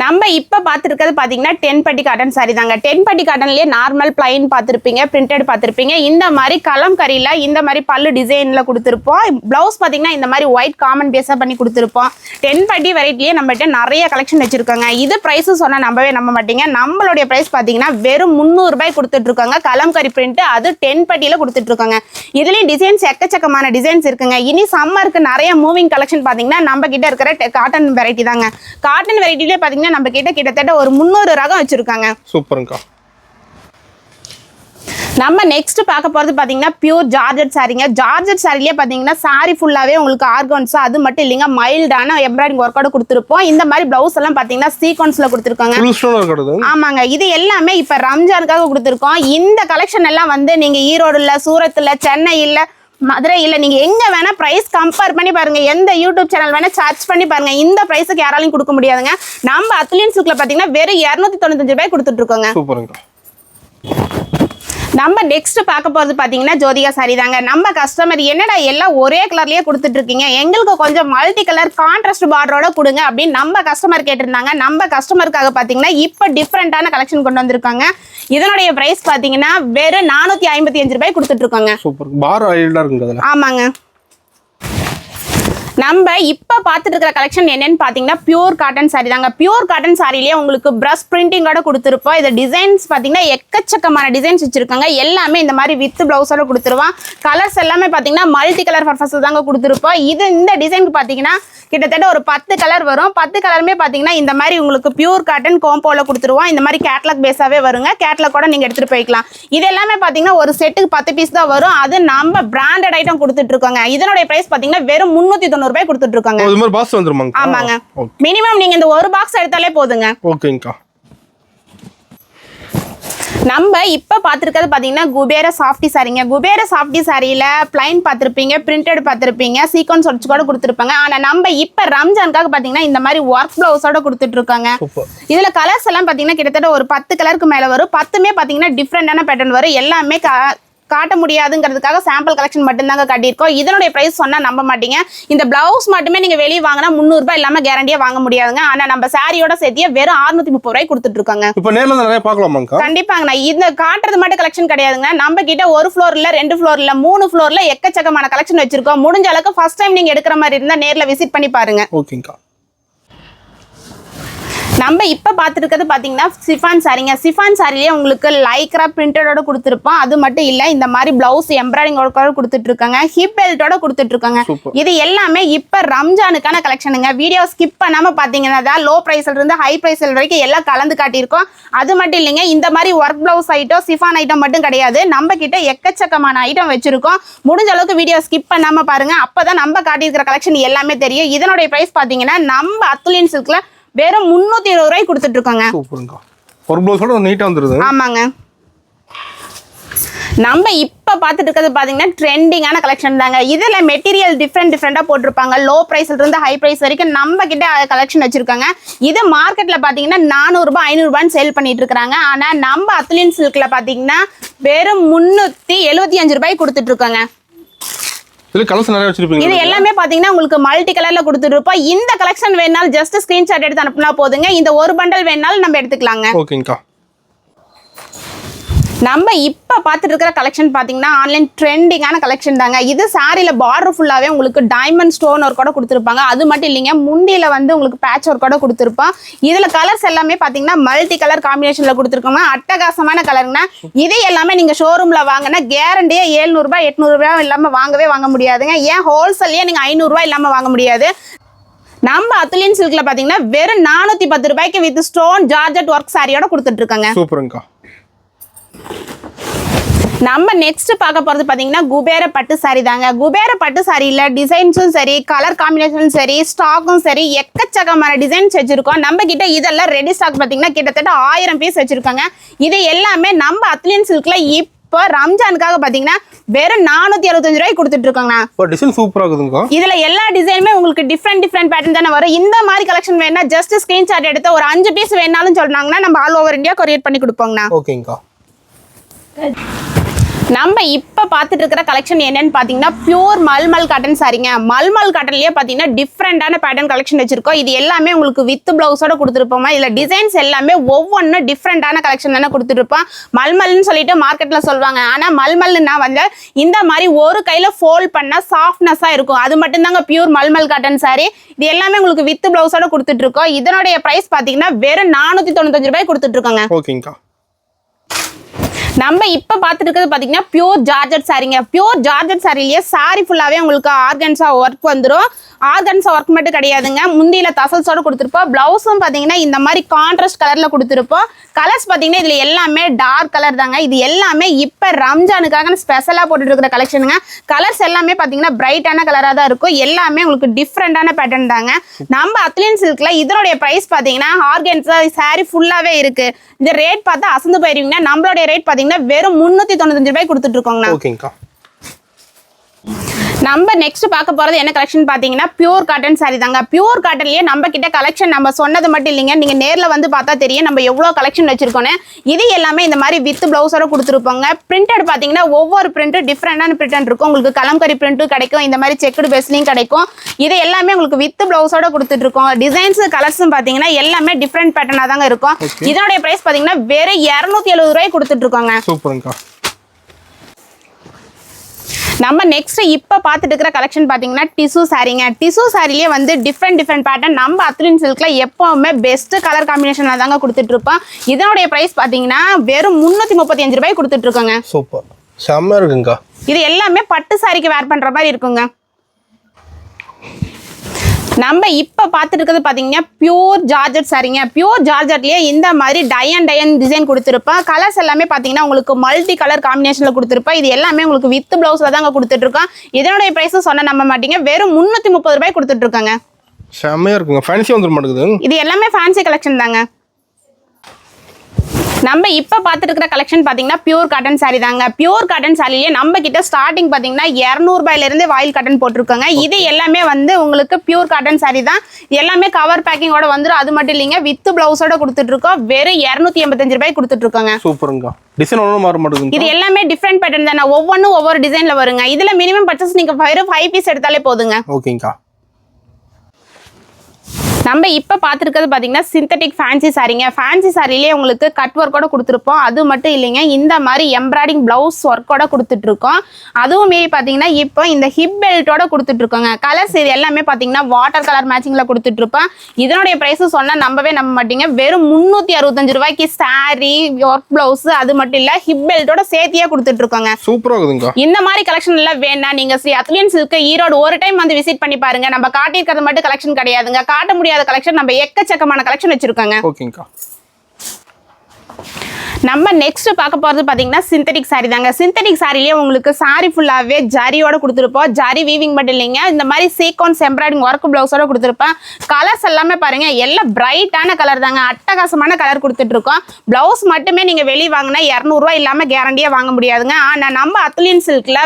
நம்ம இப்ப பாத்துருக்கிறது பாத்தீங்கன்னா 10 பட்டி காட்டன் சாரி தாங்க. 10 பட்டி காட்டன்லயே நார்மல் பிளைன் பாத்திருப்பீங்க, பிரிண்டட் பாத்திருப்பீங்க. இந்த மாதிரி கலம்கரியில இந்த மாதிரி பல்லு டிசைன்ல கொடுத்துருப்போம். பிளவுஸ் பாத்தீங்கன்னா இந்த மாதிரி ஒயிட் காமன் பேஸா பண்ணி கொடுத்துருப்போம். 10 பட்டி வெரைட்டிலேயே நம்மகிட்ட நிறைய கலெக்ஷன் வச்சிருக்கோங்க. இது பிரைஸ் சொன்னா நம்ப மாட்டீங்க. நம்மளுடைய பிரைஸ் பாத்தீங்கன்னா வெறும் 300 ரூபாய் கொடுத்துட்டு இருக்காங்க. கலம்கரி பிரிண்ட், அது 10 பட்டியில கொடுத்துட்டு இருக்காங்க. இதுலயும் டிசைன்ஸ் எக்கச்சக்கமான டிசைன்ஸ் இருக்குங்க. இனி சம்மருக்கு நிறைய மூவிங் கலெக்ஷன் பாத்தீங்கன்னா நம்ம கிட்ட இருக்கிற காட்டன் வெரைட்டி தாங்க. காட்டன் வெரைட்டிலே பாத்தீங்கன்னா நம்ம கிட்ட கிட்டத்தட்ட ஒரு 300 ரகம் வச்சிருக்காங்க. சூப்பர்ங்கா. நம்ம நெக்ஸ்ட் பார்க்க போறது பாத்தீங்கன்னா பியூர் ஜார்ஜெட் சாரிங்க. ஜார்ஜெட் சாரிலேயே பாத்தீங்கன்னா சாரி ஃபுல்லாவே உங்களுக்கு ஆர்கன்ஸா, அது மட்டும் இல்லைங்க மைல்டான எம்ப்ராய்டிங் ஒர்க்கோட கொடுத்துருப்போம். இந்த மாதிரி பிளவுஸ் எல்லாம் பாத்தீங்கன்னா சீக்வன்ஸ்ல கொடுத்துருக்காங்க. ஆமாங்க. இது எல்லாமே இப்ப ரம்ஜானுக்காக கொடுத்துருக்கோம். இந்த கலெக்ஷன் எல்லாம் வந்து நீங்க ஈரோடுல, சூரத்துல, சென்னையில, மதுரையில நீங்க எங்க வேணா பிரைஸ் கம்பேர் பண்ணி பாருங்க. எந்த யூடியூப் சேனல் வேணா சர்ச் பண்ணி பாருங்க. இந்த பிரைஸுக்கு யாராலையும் கொடுக்க முடியாதுங்க. நம்ம அத்லின் சில்க்ல பாத்தீங்கன்னா வெறும் 295 ரூபாய் கொடுத்துட்டு இருக்கோங்க. சூப்பர்ங்க. நம்ம நெக்ஸ்ட் பார்க்க போறது பாத்தீங்கன்னா ஜோதிகா சாரி தாங்க. நம்ம கஸ்டமர் என்னடா எல்லாம் ஒரே கலர்லயே கொடுத்துட்டு இருக்கீங்க, எங்களுக்கு கொஞ்சம் மல்டி கலர் கான்ட்ராஸ்ட் பார்டரோட கொடுங்க அப்படின்னு நம்ம கஸ்டமர் கேட்டிருந்தாங்க. நம்ம கஸ்டமருக்காக பாத்தீங்கன்னா இப்ப டிஃப்ரெண்டான கலெக்ஷன் கொண்டு வந்திருக்காங்க. இதனுடைய பிரைஸ் பாத்தீங்கன்னா வெறும் 455 ரூபாய் கொடுத்துட்டு இருக்காங்க. சூப்பர். பார் ஆயில்டா இருக்குங்க. ஆமாங்க. நம்ம இப்ப பாத்துட்டு இருக்கிற கலெக்ஷன் என்னன்னு பாத்தீங்கன்னா பியூர் காட்டன் சாரி தாங்க. பியூர் காட்டன் சாரிலேயே உங்களுக்கு பிரஷ் பிரிண்டிங்கோட கொடுத்துருப்போம். இது டிசைன்ஸ் பாத்தீங்கன்னா எக்கச்சக்கமான டிசைன்ஸ் வச்சிருக்காங்க. எல்லாமே இந்த மாதிரி வித் பிளவுஸோட கொடுத்துருவான். கலர்ஸ் எல்லாமே பாத்தீங்கன்னா மல்டி கலர் பர்பஸ் தாங்க கொடுத்துருப்போம். இந்த டிசைனுக்கு பாத்தீங்கன்னா கிட்டத்தட்ட ஒரு 10 கலர் வரும். 10 கலருமே பாத்தீங்கன்னா இந்த மாதிரி உங்களுக்கு பியூர் காட்டன் கோம்போல கொடுத்துருவோம். இந்த மாதிரி கேட்லாக் பேஸாவே வருங்க. கேட்லாக் கூட நீங்க எடுத்துட்டு போய்க்கலாம். இது எல்லாமே பாத்தீங்கன்னா ஒரு செட்டுக்கு 10 பீஸ் தான் வரும். அது நம்ம பிராண்டட் ஐட்டம் கொடுத்துட்டு இருக்கோங்க. இதனுடைய பிரைஸ் பாத்தீங்கன்னா வெறும் 390 ரூபாய் கொடுத்துட்டு இருக்காங்க. இது மாதிரி பாக்ஸ் வந்துருமாங்க? ஆமாங்க. மினிமம் நீங்க இந்த ஒரு பாக்ஸ் எடுத்தாலே போதுங்க. ஓகேங்கா. நம்ம இப்ப பாத்துருக்கிறது பாத்தீங்கன்னா குபேர சாஃப்டி சாரிங்க. குபேர சாஃப்டி சாரியில பிளைன் பாத்திருப்பீங்க, பிரிண்டட் பாத்திருப்பீங்க, சீக்வன்ஸ் ஒர்க்ஸ் கூட கொடுத்துருப்பாங்க. ஆனா நம்ம இப்ப ரம்ஜானுக்காக பாத்தீங்கன்னா இந்த மாதிரி ஒர்க் பிளவுஸோட கொடுத்துட்டு இருக்காங்க. இதுல கலர்ஸ் எல்லாம் பாத்தீங்கன்னா கிட்டத்தட்ட ஒரு 10 கலருக்கு மேல வரும். 10மே பாத்தீங்கன்னா டிஃப்ரெண்டான பேட்டர்ன் வரும். எல்லாமே காட்ட முடியாதுங்கிறதுக்காக சாம்பிள் கலெக்ஷன் மட்டும்தாங்க காட்டியிருக்கோம். இதனுடைய பிரைஸ் சொன்னா நம்ப மாட்டீங்க. இந்த பிளவுஸ் மட்டுமே நீங்க வெளியே வாங்கினா 300 ரூபாய் இல்லாம கேரண்டியா வாங்க முடியாதுங்க. ஆனா நம்ம சாரியோட சேர்த்தியே வெறும் 630 ரூபாய் கொடுத்துட்டு இருக்காங்க. இப்போ நேர்ல நிறைய பார்க்கலாமாங்க? கண்டிப்பாங்க. இந்த காட்டுறது மட்டும் கலெக்ஷன் கிடையாதுங்க. நம்ம கிட்ட ஒரு ஃப்ளோர் இல்ல, 2 ஃப்ளோர் இல்ல, 3 ஃப்ளோர்ல எக்கச்சக்கமான கலெக்ஷன் வச்சிருக்கோம். முடிஞ்ச அளவுக்கு ஃபர்ஸ்ட் டைம் நீங்க எடுக்கிற மாதிரி இருந்தா நேர்ல விசிட் பண்ணி பாருங்க. ஓகேங்கா. நம்ம இப்ப பாத்துட்டு இருக்கிறது பாத்தீங்கன்னா சிஃபான் சாரிங்க. சிஃபான் சாரிலேயே உங்களுக்கு லைக்ரா பிரிண்டடோட கொடுத்துருப்போம். அது மட்டும் இல்ல இந்த மாதிரி பிளவுஸ் எம்ப்ராய்டிங் ஒர்க்கோட கொடுத்துட்டு இருக்காங்க. ஹிப் பெல்ட்டோட கொடுத்துட்டு இருக்காங்க. இது எல்லாமே இப்ப ரம்ஜானுக்கான கலெக்ஷனுங்க. வீடியோ ஸ்கிப் பண்ணாம பாத்தீங்கன்னா லோ பிரைஸ்ல இருந்து ஹை பிரைஸ் வரைக்கும் எல்லாம் கலந்து காட்டியிருக்கோம். அது மட்டும் இல்லைங்க, இந்த மாதிரி work blouse item, chiffon item மட்டும் கிடையாது. நம்ம கிட்ட எக்கச்சக்கமான ஐட்டம் வச்சிருக்கோம். முடிஞ்ச அளவுக்கு வீடியோ ஸ்கிப் பண்ணாம பாருங்க. அப்பதான் நம்ம காட்டியிருக்கிற கலெக்ஷன் எல்லாமே தெரியும். இதனுடைய பிரைஸ் பாத்தீங்கன்னா நம்ம அத்லின் சில்க்ல வெறும் 320 ரூபாய் கொடுத்துட்டு இருக்காங்க. சூப்பர்ங்க. ஒரு ப்ளவுஸோட நீட்டா வந்துருது. ஆமாங்க. நம்ம இப்ப பாத்துட்டு இருக்கிறது பாத்தீங்கன்னா ட்ரெண்டிங்கான கலெக்ஷன் தாங்க. இதுல மெட்டீரியல் டிஃப்ரெண்டா போட்டிருப்பாங்க. லோ பிரைஸ்ல இருந்து ஹை பிரைஸ் வரைக்கும் நம்ம கிட்ட கலெக்ஷன் வச்சிருக்காங்க. இது மார்க்கெட்ல பாத்தீங்கன்னா 400 ரூபாய் 500 ரூபாய் சேல் பண்ணிட்டு இருக்காங்க. ஆனா நம்ம அத்லின் சில்க்ல பாத்தீங்கன்னா வெறும் 375 ரூபாய் கொடுத்துட்டு இருக்காங்க. இதுல கலர்ஸ் நிறைய வச்சிருப்பீங்க. இது எல்லாமே பாத்தீங்கன்னா உங்களுக்கு மல்டி கலர்ல கொடுத்துருப்போம். இந்த கலெக்ஷன் வேணாலும் ஜஸ்ட் ஸ்கிரீன்ஷாட் எடுத்து அனுப்புனா போதுங்க. இந்த ஒரு பண்டல் வேணாலும் நம்ம எடுத்துக்கலாங்க. ஓகேங்கா. நம்ம இப்ப பாத்துட்டு இருக்கிற கலெக்ஷன் பாத்தீங்கன்னா ஆன்லைன் ட்ரெண்டிங்கான கலெக்ஷன் தாங்க. இது சாரியில பார்டர் ஃபுல்லாவே உங்களுக்கு டைமண்ட் ஸ்டோன் ஒர்க்கோட கொடுத்துருப்பாங்க. அது மட்டும் இல்லைங்க, முண்டியில வந்து உங்களுக்கு பேட்ச் ஒர்க்கோட கொடுத்துருப்போம். இதுல கலர்ஸ் எல்லாமே பாத்தீங்கன்னா மல்டி கலர் காம்பினேஷன்ல கொடுத்துருக்கோங்க. அட்டகாசமான கலருங்க. இது எல்லாமே நீங்க ஷோரூம்ல வாங்கினா கேரண்டியா 700 ரூபாய் 800 ரூபாய் இல்லாம வாங்க முடியாதுங்க. ஏன் ஹோல்சேல்லயே நீங்க 500 ரூபாய் இல்லாம வாங்க முடியாது. நம்ம அத்லின் சில்க்ல பாத்தீங்கன்னா வெறும் 410 ரூபாய்க்கு வித் ஸ்டோன் ஜார்ஜெட் ஒர்க் சாரியோட கொடுத்துட்டு இருக்காங்க. சூப்பர்ங்கா. நம்ம நெக்ஸ்ட் பார்க்க போறது பாத்தீங்கன்னா குபேர பட்டு சாரி தாங்க. குபேர பட்டு சாரியில டிசைன்ஸும் சரி, கலர் காம்பினேஷனும் சரி, ஸ்டாக்கும் சரி, எக்கச்சக்கமான டிசைன்ஸ் வச்சிருக்கோம். நம்ம கிட்ட இதெல்லாம் ரெடி ஸ்டாக் பாத்தீங்கன்னா கிட்டத்தட்ட 1000 பீஸ் வச்சிருக்காங்க. இது எல்லாமே நம்ம அத்லின் சில்க்ல இப்ப இப்போ ரம்ஜானுக்காக பாத்தீங்கன்னா வெறும் 465 ரூபாய்க்கு கொடுத்துட்டு இருக்கோங்க. இப்போ டிசைன் சூப்பரா இருக்குதுங்க. இதுல எல்லா டிசைனுமே உங்களுக்கு டிஃப்ரெண்ட் பேட்டர்ன் தானே வரும். இந்த மாதிரி கலெக்ஷன் வேணா ஜஸ்ட் ஸ்கிரீன்ஷாட் எடுத்து ஒரு 5 பீஸ் வேணாலும் சொன்னாங்கன்னா நம்ம ஆல் ஓவர் இந்தியா கொரியர் பண்ணி கொடுப்போங்கண்ணா. ஓகேங்கா. நம்ம இப்போ பார்த்துட்டு இருக்கிற கலெக்ஷன் என்னன்னு பார்த்தீங்கன்னா பியூர் மல்மல் காட்டன் சாரிங்க. மல்மல் காட்டன்லேயே பார்த்தீங்கன்னா டிஃப்ரெண்டான பேட்டர்ன் கலெக்ஷன் வச்சிருக்கோம். இது எல்லாமே உங்களுக்கு வித் பிளவுஸோட கொடுத்துருப்போமா. இதில் டிசைன்ஸ் எல்லாமே ஒவ்வொன்றும் டிஃப்ரெண்டான கலெக்ஷன் தானே கொடுத்துருப்போம். மல்மல்னு சொல்லிட்டு மார்க்கெட்டில் சொல்லுவாங்க. ஆனால் மல்மல்னா வந்து இந்த மாதிரி ஒரு கையில் ஃபோல்ட் பண்ணால் சாஃப்ட்னஸாக இருக்கும். அது மட்டும்தாங்க பியூர் மல்மல் காட்டன் சாரி. இது எல்லாமே உங்களுக்கு வித் பிளவுஸோட கொடுத்துட்டு இருக்கோம். இதனுடைய ப்ரைஸ் பார்த்தீங்கன்னா வெறும் 495 ரூபாய் கொடுத்துட்டு இருக்கோங்க. ஓகேங்கா. நம்ம இப்போ பார்த்துட்டு இருக்கிறது பார்த்தீங்கன்னா பியூர் ஜார்ஜெட் சாரிங்க. பியூர் ஜார்ஜெட் சாரிலேயே சாரி ஃபுல்லாகவே உங்களுக்கு ஆர்கன்ஸா ஒர்க் வந்துடும். ஆர்கன்ஸா ஒர்க் மட்டும் கிடையாதுங்க, முந்தியில தசல்ஸோட கொடுத்துருப்போம். பிளவுஸும் பார்த்தீங்கன்னா இந்த மாதிரி கான்ட்ராஸ்ட் கலரில் கொடுத்துருப்போம். கலர்ஸ் பார்த்தீங்கன்னா இதில் எல்லாமே டார்க் கலர் தாங்க. இது எல்லாமே இப்போ ரம்ஜானுக்காக ஸ்பெஷலாக போட்டுட்டு இருக்கிற கலெக்ஷனுங்க. கலர்ஸ் எல்லாமே பார்த்தீங்கன்னா பிரைட்டான கலராக தான் இருக்கும். எல்லாமே உங்களுக்கு டிஃப்ரெண்டான பேட்டர்ன் தாங்க. நம்ம அத்லியன் சில்கில் இதனுடைய ப்ரைஸ் பார்த்தீங்கன்னா ஆர்கன்ஸா சாரி ஃபுல்லாகவே இருக்கு. இந்த ரேட் பார்த்தா அசந்து போயிருவீங்கன்னா நம்மளுடைய ரேட் பார்த்தீங்கன்னா வெறும் 395 ரூபாய் கொடுத்துட்டு இருக்கோங்கண்ணா. ஓகேங்கா. நம்ம நெக்ஸ்ட் பார்க்க போறது என்ன கலெக்ஷன் பாத்தீங்கன்னா பியூர் காட்டன் சாரி தாங்க. பியூர் காட்டன்லயே நம்ம கிட்ட கலெக்ஷன் நம்ம சொன்னது மட்டும் இல்லைங்க, நீங்க நேர்ல வந்து பார்த்தா தெரியும் நம்ம எவ்வளவு கலெக்ஷன் வச்சிருக்கோன்னு. இது எல்லாமே இந்த மாதிரி வித் பிளவுஸோட கொடுத்துருப்பாங்க. பிரிண்டட் பாத்தீங்கன்னா ஒவ்வொரு பிரிண்ட் டிஃப்ரெண்டான பிரிண்ட் இருக்கும். உங்களுக்கு கலம்கரி பிரிண்ட்டும் கிடைக்கும், இந்த மாதிரி செக்குடு பேஸ்லையும் கிடைக்கும். இது எல்லாமே உங்களுக்கு வித் பிளவுஸோட கொடுத்துட்டு இருக்கோம். டிசைன்ஸ் கலர்ஸும் பாத்தீங்கன்னா எல்லாமே டிஃப்ரெண்ட் பேட்டர்னா தாங்க இருக்கும். இதோட பிரைஸ் பாத்தீங்கன்னா வெறும் 270 ரூபாய் கொடுத்துட்டு இருக்கோங்க. சூப்பர்ங்கா. நம்ம நெக்ஸ்ட் இப்போ பார்த்துட்டு இருக்கிற கலெக்ஷன் பார்த்தீங்கன்னா டிஷ்யூ சாரிங்க. டிஷ்யூ சாரிலேயே வந்து டிஃப்ரெண்ட் பேட்டர்ன் நம்ம அத்லின் சில்கில் எப்போவுமே பெஸ்ட் கலர் காம்பினேஷனாக தாங்க கொடுத்துட்டு இருப்போம். இதனுடைய ப்ரைஸ் பார்த்தீங்கன்னா வெறும் 335 ரூபாய் கொடுத்துட்டு இருக்கோங்க. சூப்பர், செம்ம இருக்குங்கா. இது எல்லாமே பட்டு சாரிக்கு வேர் பண்ணுற மாதிரி இருக்குங்க. நம்ம இப்போ பார்த்துட்டு இருக்கிறது பார்த்தீங்கன்னா பியூர் ஜார்ஜெட் சாரிங்க. பியூர் ஜார்ஜெட்லேயே இந்த மாதிரி டயன் டிசைன் கொடுத்துருப்போம். கலர்ஸ் எல்லாமே பார்த்தீங்கன்னா உங்களுக்கு மல்டி கலர் காம்பினேஷனில் கொடுத்துருப்போம். இது எல்லாமே உங்களுக்கு வித் பிளவுஸில் தாங்க கொடுத்துட்ருக்கோம். இதனுடைய ப்ரைஸும் சொன்ன நம்ப மாட்டீங்க, வெறும் 330 ரூபாய் கொடுத்துட்ருக்காங்க. செம்மையாக இருக்குங்க. ஃபேன்சி வந்துட மாட்டேங்குது. இது எல்லாமே ஃபேன்சி கலெக்ஷன் தாங்க. நம்ம இப்போ பார்த்துட்டு இருக்கிற கலெக்ஷன் பார்த்தீங்கன்னா பியூர் காட்டன் சாரி தாங்க. பியூர் காட்டன் சாரிலேயே நம்ம கிட்ட ஸ்டார்டிங் பார்த்தீங்கன்னா 200 ரூபாயிலிருந்து வாயில் காட்டன் போட்டிருக்காங்க. இது எல்லாமே வந்து உங்களுக்கு பியூர் காட்டன் சாரி தான். எல்லாமே கவர் பேக்கிங்கோட வந்துடும். அது மட்டும் இல்லைங்க, வித் பிளவுஸோட கொடுத்துட்டு இருக்கோம். வெறும் 285 ரூபாய் கொடுத்துட்டு இருக்காங்க. சூப்பருங்க. டிசைன் ஒன்றும் மாற மாட்டேங்குது. இது எல்லாமே டிஃப்ரெண்ட் பேட்டர்ன் தானே, ஒவ்வொன்றும் ஒவ்வொரு டிசைன்ல வருங்க. இதுல மினிமம் பர்ச்சேஸ் நீங்க 5 பீஸ் எடுத்தாலே போதுங்க. ஓகேங்கா. நம்ம இப்போ பார்த்துருக்கிறது பார்த்தீங்கன்னா சிந்தட்டிக் ஃபேன்சி சாரிங்க. ஃபேன்சி சாரிலேயே உங்களுக்கு கட் ஒர்க்கோட கொடுத்துருப்போம். அது மட்டும் இல்லைங்க, இந்த மாதிரி எம்ப்ராய்டிங் ப்ளவுஸ் ஒர்க்கோட கொடுத்துட்ருக்கோம். அதுவும் மீறி பார்த்தீங்கன்னா இப்போ இந்த ஹிப் பெல்ட்டோட கொடுத்துட்ருக்கோங்க. கலர்ஸ் இது எல்லாமே பார்த்தீங்கன்னா வாட்டர் கலர் மேட்சிங்கில் கொடுத்துட்ருப்போம். இதனுடைய ப்ரைஸும் சொன்னால் நம்பவே நம்ப மாட்டீங்க, வெறும் 365 ரூபாய்க்கு சாரி ஒர்க் ப்ளவுஸ் அது மட்டும் இல்லை ஹிப் பெல்ட்டோட சேர்த்தியே கொடுத்துட்ருக்கோங்க. சூப்பராக இருக்குதுங்க. இந்த மாதிரி கலெக்ஷன் எல்லாம் வேணா நீங்கள் ஸ்ரீ அத்லியன் சில்க் ஈரோடு ஒரு டைம் வந்து விசிட் பண்ணி பாருங்க. நம்ம காட்டியிருக்கிறது மட்டும் கலெக்ஷன் கிடையாதுங்க, காட்ட முடியாத கலெக்ஷன் நம்ம எக்கச்சக்கமான கலெக்ஷன் வச்சிருக்காங்க. ஓகேங்கா. நம்ம நெக்ஸ்ட் பார்க்க போறது பாத்தீங்கன்னா சிந்தட்டிக் சாரி தாங்க. சிந்தட்டிக் சாரிலேயே உங்களுக்கு சாரி ஃபுல்லாவே ஜரியோட கொடுத்துருப்போம். ஜரி வீவிங் மட்டும் இல்லைங்க, இந்த மாதிரி சீக்வன்ஸ் எம்ப்ராய்டிங் ஒர்க் பிளவுஸோட கொடுத்துருப்பேன். கலர்ஸ் எல்லாமே பாருங்க எல்லாம் பிரைட்டான கலர் தாங்க, அட்டகாசமான கலர் கொடுத்துட்டு இருக்கோம். பிளவுஸ் மட்டுமே நீங்க வெளியே வாங்கினா 200 ரூபாய் இல்லாம கேரண்டியா வாங்க முடியாதுங்க. ஆனா நம்ம அத்லியன் சில்க்ல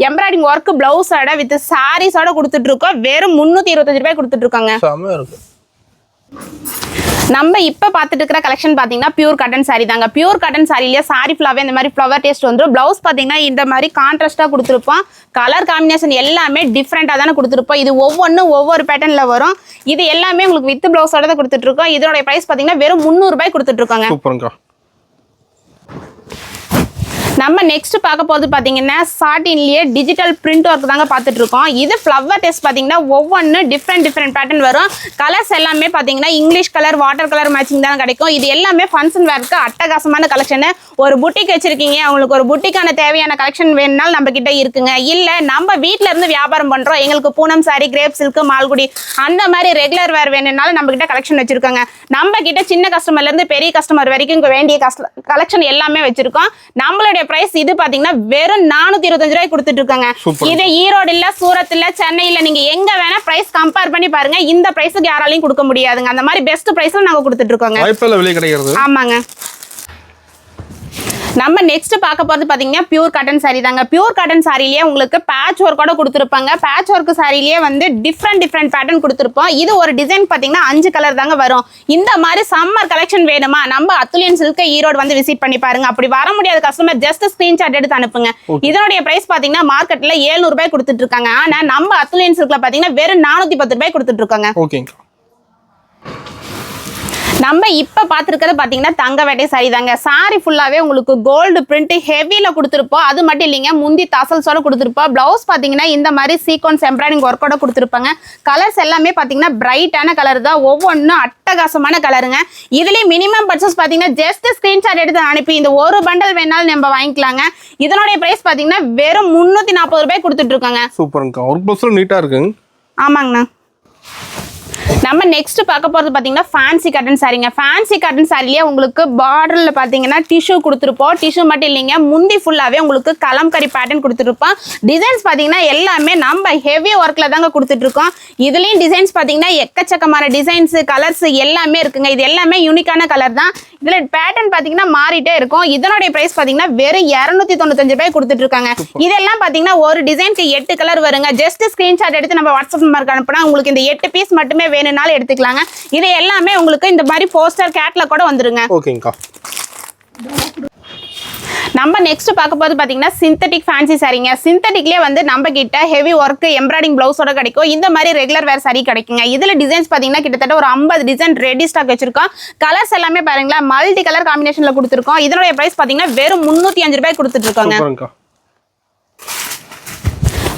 எம்ப்ராய்டிங் ஒர்க் பிளவுஸோட வித் சாரீஸோட கொடுத்துட்டு இருக்கோம். வெறும் 325 ரூபாய் கொடுத்துட்டு இருக்காங்க. நம்ம இப்போ பார்த்துட்டு இருக்கிற கலெக்ஷன் பார்த்தீங்கன்னா பியூர் காட்டன் சாரி தாங்க. பியூர் காட்டன் சாரிலேயே சாரி ஃபுல்லாவே இந்த மாதிரி ஃப்ளவர் டேஸ்ட் வந்துடும். ப்ளவுஸ் பார்த்தீங்கன்னா இந்த மாதிரி கான்ட்ராஸ்டாக கொடுத்துருப்போம். கலர் காம்பினேஷன் எல்லாமே டிஃப்ரெண்டாக தானே கொடுத்துருப்போம். இது ஒவ்வொன்றும் ஒவ்வொரு பேட்டர்னில் வரும். இது எல்லாமே உங்களுக்கு வித் ப்ளவுஸோட தான் கொடுத்துட்டு இருக்கோம். இதோட ப்ரைஸ் பார்த்தீங்கன்னா வெறும் 300 ரூபாய் கொடுத்துட்டு இருக்காங்க. நம்ம நெக்ஸ்ட் பார்க்க போகிறது பார்த்தீங்கன்னா சாட்டின்லேயே டிஜிட்டல் பிரிண்ட் ஒர்க் தாங்க பார்த்துட்டு இருக்கோம். இது ஃப்ளவர் டெஸ்ட் பார்த்தீங்கன்னா ஒவ்வொன்றும் டிஃப்ரெண்ட் பேட்டர்ன் வரும். கலர்ஸ் எல்லாமே பார்த்தீங்கன்னா English colour water colour matching தான் கிடைக்கும். இது எல்லாமே ஃபங்க்ஷன் வேர்க்கு அட்டகாசமான கலெக்ஷன். ஒரு புட்டிக் வச்சிருக்கீங்க, அவங்களுக்கு ஒரு புட்டிக்கான தேவையான கலெக்ஷன் வேணும்னாலும் நம்ம கிட்ட இருக்குங்க. இல்லை நம்ம வீட்டில இருந்து வியாபாரம் பண்ணுறோம், எங்களுக்கு Poonam sorry, grape silk, Malgudi அந்த மாதிரி ரெகுலர் வேர் வேணும்னாலும் நம்ம கிட்ட கலெக்ஷன் வச்சிருக்காங்க. நம்ம கிட்ட சின்ன கஸ்டமர்லேருந்து பெரிய கஸ்டமர் வரைக்கும் வேண்டிய கலெக்ஷன் எல்லாமே வச்சிருக்கோம். நம்மளுடைய பிரைஸ் இது பாத்தீங்கன்னா வெறும் 425 ரூபாய் கொடுத்துட்டு இருக்காங்க. இது ஈரோடு இல்ல, சூரத் இல்ல, சென்னை இல்ல, நீங்க எங்க வேணா பிரைஸ் கம்பேர் பண்ணி பாருங்க. இந்த பிரைஸ்க்கு யாராலையும் கொடுக்க முடியாதுங்க. அந்த மாதிரி பெஸ்ட் பிரைஸ்ல நாங்க கொடுத்துட்டு இருக்கோங்க. வாய்ப்புல விலை கிடைக்கிறது. ஆமாங்க. நம்ம நெக்ஸ்ட் பார்க்க போறது பாத்தீங்கன்னா பியூர் காட்டன் saree தாங்க. பியூர் காட்டன் சாரிலேயே உங்களுக்கு பேட்ச் ஒர்க்கோட கொடுத்துருப்பாங்க. பேட்ச் ஒர்க் சாரிலேயே வந்து டிஃப்ரெண்ட் பேட்டர்ன் கொடுத்துருப்போம். இது ஒரு டிசைன் பாத்தீங்கன்னா 5 கலர் தாங்க வரும். இந்த மாதிரி சம்மர் கலெக்ஷன் வேணுமா நம்ம அத்துலியன் சில்க் ஈரோடு வந்து விசிட் பண்ணி பாருங்க. அப்படி வர முடியாத கஸ்டமர் ஜஸ்ட் ஸ்கிரீன்ஷாட் எடுத்து அனுப்புங்க. இதனுடைய பிரைஸ் பாத்தீங்கன்னா மார்க்கெட்ல 700 ரூபாய் கொடுத்துட்டு இருக்காங்க. ஆனா நம்ம அத்துலியன் சில்க்ல பாத்தீங்கன்னா வெறும் 410 ரூபாய் கொடுத்துட்டு இருக்காங்க. ஓகேங்க. நம்ம இப்ப பாத்துக்கிறது பாத்தீங்கன்னா தங்க வேட்டை சாரி தாங்க. சாரி ஃபுல்லாவே உங்களுக்கு கோல்டு பிரிண்ட் ஹெவில கொடுத்துருப்போம். அது மட்டும் இல்லைங்க, முந்தி தசல்ஸோட கொடுத்துருப்போம். பிளவுஸ் பாத்தீங்கன்னா இந்த மாதிரி சீக்வன்ஸ் எம்ப்ராய்டிங் ஒர்க்கோட கொடுத்துருப்பாங்க. கலர்ஸ் எல்லாமே பாத்தீங்கன்னா பிரைட்டான கலர் தான். ஒவ்வொன்றும் அட்டகாசமான கலருங்க. இதுலயும் மினிமம் பர்ச்சேஸ் பாத்தீங்கன்னா ஜஸ்ட் ஸ்கிரீன்ஷாட் எடுத்து அனுப்பி இந்த ஒரு பண்டல் வேணாலும் நம்ம வாங்கிக்கலாங்க. இதனுடைய பிரைஸ் பாத்தீங்கன்னா வெறும் 340 ரூபாய் கொடுத்துட்டு இருக்காங்க. சூப்பர்ங்கக்கா. ஒர்க் ப்ளவுஸ் நீட்டா இருக்குங்க. ஆமாங்கண்ணா. நம்ம நெக்ஸ்ட் பார்க்க போறது பாத்தீங்கன்னா ஃபேன்சி காட்டன் சாரிங்க. ஃபேன்சி காட்டன் சாரிலேயே உங்களுக்கு பார்டர்ல பாத்தீங்கன்னா டிஷ்யூ கொடுத்துருப்போம். டிஷ்யூ மட்டும் இல்லைங்க, முந்தி ஃபுல்லாவே உங்களுக்கு கலம்கரி பேட்டர்ன் கொடுத்துருப்போம். டிசைன்ஸ் பாத்தீங்கன்னா எல்லாமே நம்ம ஹெவி ஒர்க்ல தாங்க கொடுத்துட்டு இருக்கோம். இதுலயும் டிசைன்ஸ் பாத்தீங்கன்னா எக்கச்சக்கமான டிசைன்ஸ் கலர்ஸ் எல்லாமே இருக்குங்க. இது எல்லாமே யூனிக்கான கலர் தான். இதுல பேட்டர்ன் பாத்தீங்கன்னா மாறிட்டே இருக்கும். இதனுடைய பிரைஸ் பாத்தீங்கன்னா வெறும் 295 ரூபாய் கொடுத்துட்டு இருக்காங்க. இதெல்லாம் பாத்தீங்கன்னா ஒரு டிசைனுக்கு 8 கலர் வருங்க. ஜஸ்ட் ஸ்கிரீன்ஷாட் எடுத்து நம்ம வாட்ஸ்அப் நம்பருக்கு அனுப்புனா உங்களுக்கு இந்த 8 பீஸ் மட்டுமே வேணும்னாலும் எடுத்துக்கலாங்க. இது எல்லாமே உங்களுக்கு இந்த மாதிரி போஸ்டர் கேட்லாக் கூட வந்துருங்க. ஓகேங்கக்கா. நம்ம நெக்ஸ்ட் பார்க்க போது பாத்தீங்கன்னா சிந்தட்டிக் ஃபேன்சி சாரிங்க. சிந்தட்டிக்லயே வந்து நம்ம கிட்ட ஹெவி ஒர்க் எம்ப்ராய்டிங் பிளவுஸோட கிடைக்கும். இந்த மாதிரி ரெகுலர் வேர் சாரி கிடைக்குங்க. இதுல டிசைன்ஸ் பாத்தீங்கன்னா கிட்டத்தட்ட ஒரு 50 டிசைன் ரெடி ஸ்டாக் வச்சிருக்கோம். கலர்ஸ் எல்லாமே பாருங்களா மல்டி கலர் காம்பினேஷன்ல கொடுத்துருக்கோம். இதனுடைய பிரைஸ் பாத்தீங்கன்னா வெறும் 305 ரூபாய் கொடுத்துட்டு இருக்காங்க.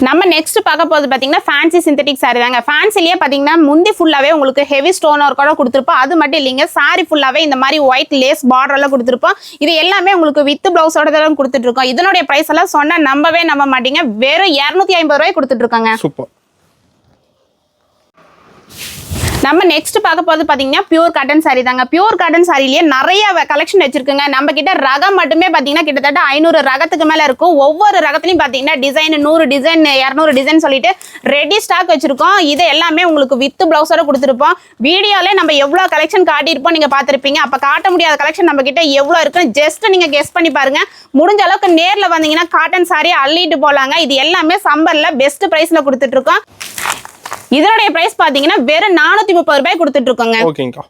நம்ம நெக்ஸ்ட் பார்க்க போது பாத்தீங்கன்னா ஃபேன்சி சிந்தட்டிக் சாரி தாங்க. ஃபேன்சிலேயே பாத்தீங்கன்னா முந்தி ஃபுல்லாவே உங்களுக்கு ஹெவி ஸ்டோன் ஒர்க்கோட கொடுத்துருப்போம். அது மட்டும் இல்லைங்க, சாரி ஃபுல்லாவே இந்த மாதிரி ஒயிட் லேஸ் பார்டர்ல கொடுத்துருப்போம். இது எல்லாமே உங்களுக்கு வித் பிளவுஸோட தான் கொடுத்துட்டு இருக்கோம். இதனுடைய பிரைஸ் எல்லாம் சொன்னா நம்பவே நம்ப மாட்டீங்க. வெறும் 250 ரூபாய் கொடுத்துட்டு இருக்காங்க. சூப்பர். நம்ம நெக்ஸ்ட் பார்க்க போறது பாத்தீங்கன்னா பியூர் காட்டன் சாரி தாங்க. பியூர் காட்டன் சாரிலேயே நிறைய கலெக்ஷன் வச்சிருக்குங்க. நம்ம கிட்ட ரகம் மட்டுமே பாத்தீங்கன்னா கிட்டத்தட்ட 500 ரகத்துக்கு மேல இருக்கும். ஒவ்வொரு ரகத்துலயும் பாத்தீங்கன்னா டிசைன் 100 டிசைன் 200 டிசைன் சொல்லிட்டு ரெடி ஸ்டாக் வச்சிருக்கோம். இது எல்லாமே உங்களுக்கு வித் பிளவுஸோட கொடுத்துருப்போம். வீடியோல நம்ம எவ்வளவு கலெக்ஷன் காட்டியிருப்போம் நீங்க பாத்திருப்பீங்க. அப்ப காட்ட முடியாத கலெக்ஷன் நம்ம கிட்ட எவ்வளவு இருக்குன்னு ஜஸ்ட் நீங்க கெஸ் பண்ணி பாருங்க. முடிஞ்ச அளவுக்கு நேர்ல வந்தீங்கன்னா காட்டன் சாரி அள்ளிட்டு போலாங்க. இது எல்லாமே சம்மர்ல பெஸ்ட் பிரைஸ்ல கொடுத்துட்டு இருக்கோம். இதனுடைய பிரைஸ் பாத்தீங்கன்னா வெறும் 430 ரூபாய் கொடுத்துட்டு இருக்கோங்க. ஓகேங்கக்கா.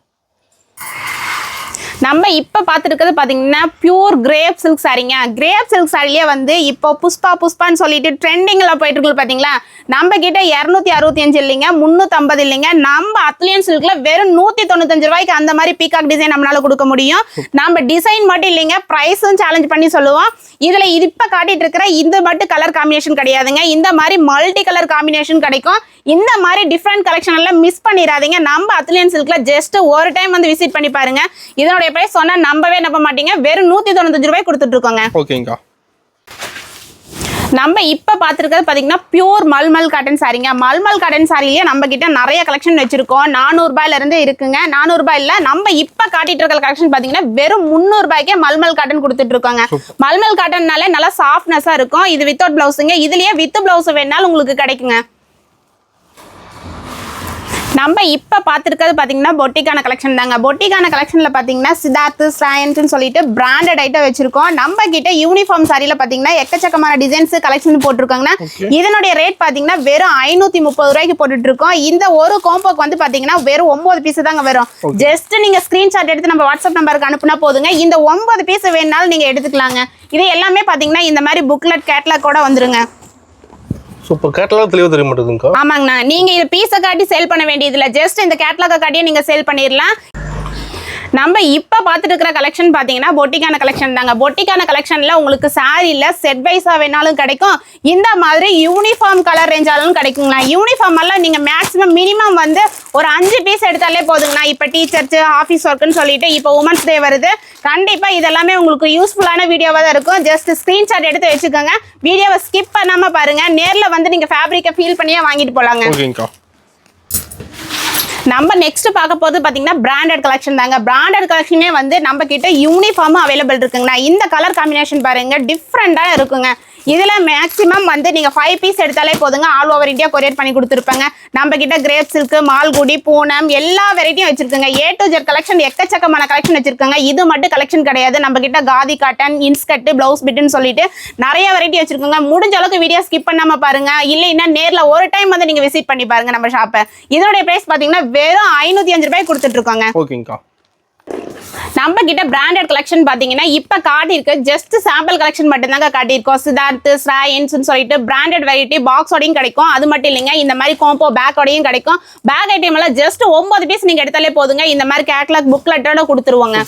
நம்ம இப்ப பாத்துட்டு இருக்கிறது பாத்தீங்கன்னா பியூர் கிரேப் சில்க் சாரிங்க. கிரேப் சில்க் சாரிலேயே வந்து இப்போ புஷ்பான்னு சொல்லிட்டு ட்ரெண்டிங்ல போயிட்டு இருக்கு பாத்தீங்களா. நம்ம கிட்ட 265 இல்லைங்க, 350 இல்லைங்க. நம்ம அத்லியன் சில்க்ல வெறும் 195 ரூபாய்க்கு அந்த மாதிரி பீகாக் டிசைன் நம்மளால கொடுக்க முடியும். நம்ம டிசைன் மட்டும் இல்லைங்க, பிரைஸும் சேலஞ்ச் பண்ணி சொல்லுவோம். இதுல இப்ப காட்டிட்டு இருக்கிற இந்த மட்டும் கலர் காம்பினேஷன் கிடையாதுங்க. இந்த மாதிரி மல்டி கலர் காம்பினேஷன் கிடைக்கும். இந்த மாதிரி டிஃப்ரெண்ட் கலெக்ஷன் எல்லாம் மிஸ் பண்ணிடாதீங்க. நம்ம அத்லியன் சில்க்ல ஜஸ்ட் ஒரு டைம் வந்து விசிட் பண்ணி பாருங்க. இதனுடைய பிரைஸ் சொன்னா நம்பவே நம்ப மாட்டீங்க. வெறும் 195 ரூபாய் கொடுத்துட்டு இருக்கோங்க. ஓகேங்கா. நம்ம இப்ப பாத்துக்கிறது பாத்தீங்கன்னா பியூர் மல்மல் காட்டன் சாரிங்க. மல்மல் காட்டன் சாரிலேயே நம்ம கிட்ட நிறைய கலெக்ஷன் வச்சிருக்கோம். 400 ரூபாயில இருந்து இருக்குங்க. 400 ரூபாய் இல்ல, நம்ம இப்ப காட்டிட்டு இருக்க கலெக்ஷன் பாத்தீங்கன்னா வெறும் 300 ரூபாய்க்கே மல்மல் காட்டன் கொடுத்துட்டு இருக்காங்க. மல்மல் காட்டன்னாலே நல்லா சாஃப்ட்னஸா இருக்கும். இது வித்தவுட் பிளவுஸுங்க. இதுலயே வித் பிளவுஸ் வேணாலும் உங்களுக்கு கிடைக்குங்க. நம்ம இப்ப பாத்துக்கிறது பாத்தீங்கன்னா பொட்டிக்கான கலெக்ஷன் தாங்க. பொட்டிக்கான கலெக்ஷன்ல பாத்தீங்கன்னா சித்தார்த் சயன்ஸ்னு சொல்லிட்டு பிராண்டட் ஐட்டம் வச்சிருக்கோம். நம்ம கிட்ட யூனிஃபார்ம் சாரியில பாத்தீங்கன்னா எக்கச்சக்கமான டிசைன்ஸ் கலெக்ஷன் போட்டிருக்காங்கன்னா இதனுடைய ரேட் பாத்தீங்கன்னா வெறும் 530 ரூபாய்க்கு போட்டுட்டு இருக்கோம். இந்த ஒரு காம்போக்கு வந்து பாத்தீங்கன்னா வெறும் 9 பீஸ் தாங்க வரும். ஜஸ்ட் நீங்க ஸ்கிரீன்ஷாட் எடுத்து நம்ம வாட்ஸ்அப் நம்பருக்கு அனுப்புனா போதுங்க. இந்த 9 பீஸ் வேணாலும் நீங்க எடுத்துக்கலாங்க. இது எல்லாமே பாத்தீங்கன்னா இந்த மாதிரி புக்லெட் கேட்லாக் கூட வந்துருங்க. சூப்பர். கேட்டலாக் தெளிவா தெரிய மாட்டேங்குதுங்க. ஆமாங்கண்ணா, நீங்க இது பீஸை காட்டி சேல் பண்ண வேண்டியது இல்ல. ஜஸ்ட் இந்த கேட்லாக காட்டியே நீங்க சேல் பண்ணிடலாம். நம்ம இப்ப பாத்துட்டு இருக்கிற கலெக்ஷன் பாத்தீங்கன்னா பொட்டிக்கான கலெக்ஷன் தாங்க. பொட்டிக்கான கலெக்ஷன்ல உங்களுக்கு சாரியில செட் வைஸா வேணாலும் கிடைக்கும். இந்த மாதிரி யூனிஃபார்ம் கலர் ரேஞ்சாலும் கிடைக்குங்களா. யூனிஃபார்ம் எல்லாம் நீங்க மேக்ஸிமம் மினிமம் வந்து ஒரு 5 பீஸ் எடுத்தாலே போதுங்கண்ணா. இப்ப டீச்சர்ஸ் ஆஃபீஸ் ஒர்க்குன்னு சொல்லிட்டு இப்போ உமன்ஸ் டே வருது. கண்டிப்பா இதெல்லாமே உங்களுக்கு யூஸ்ஃபுல்லான வீடியோவா தான் இருக்கும். ஜஸ்ட் ஸ்கிரீன்ஷாட் எடுத்து வச்சுக்கோங்க. வீடியோவை ஸ்கிப் பண்ணாம பாருங்க. நேர்ல வந்து நீங்க ஃபேப்ரிக்கை ஃபீல் பண்ணியே வாங்கிட்டு போலாங்க. நம்ம நெக்ஸ்ட் பார்க்க போது பாத்தீங்கன்னா பிராண்டட் கலெக்ஷன் தாங்க. பிராண்டட் கலெக்ஷனே வந்து நம்ம கிட்ட யூனிஃபார்ம் அவைலபிள் இருக்குங்கண்ணா. இந்த கலர் காம்பினேஷன் பாருங்க டிஃப்ரெண்டா இருக்குங்க. இதுல மேக்ஸிமம் வந்து நீங்க 5 பீஸ் எடுத்தாலே போதுங்க, ஆல் ஓவர் இந்தியா கொரியர் பண்ணி கொடுத்துருப்பாங்க. நம்ம கிட்ட கிரேப் சில்க், மால்குடி, பூனம் எல்லா வெரைட்டியும் வச்சிருக்கோங்க. A to Z கலெக்ஷன் எக்கச்சக்கமான கலெக்ஷன் வச்சிருக்காங்க. இது மட்டும் கலெக்ஷன் கிடையாது, நம்ம கிட்ட காதி காட்டன், இன்ஸ்கட், பிளவுஸ் பிட்னு சொல்லிட்டு நிறைய வெரைட்டி வச்சிருக்கோங்க. முடிஞ்ச அளவுக்கு வீடியோ ஸ்கிப் பண்ணாம பாருங்க, இல்லைன்னா நேர்ல ஒரு டைம் வந்து நீங்க விசிட் பண்ணி பாருங்க நம்ம ஷாப்பை. இதோட பிரைஸ் பாத்தீங்கன்னா வெறும் 505 ரூபாய் கொடுத்துட்டு இருக்கோங்க. ஓகேங்கா. நம்ம கிட்ட பிராண்டட் கலெக்ஷன் பாத்தீங்கன்னா இப்ப காட்டியிருக்கு, ஜஸ்ட் சாம்பிள் கலெக்ஷன் மட்டும் தாங்க காட்டியிருக்கோம். சித்தார்த், ஸ்ராயன்ஸ்னு சொல்லிட்டு பிராண்டட் வெரைட்டி பாக்ஸோடையும் கிடைக்கும். அது மட்டும் இல்லைங்க, இந்த மாதிரி காம்போ பேக்கோடையும் கிடைக்கும். பேக் ஐட்டம் எல்லாம் ஜஸ்ட் 9 பீஸ் நீங்க எடுத்தாலே போதுங்க. இந்த மாதிரி கேட்லாக் புக்லெட்டோட கொடுத்துருவாங்க.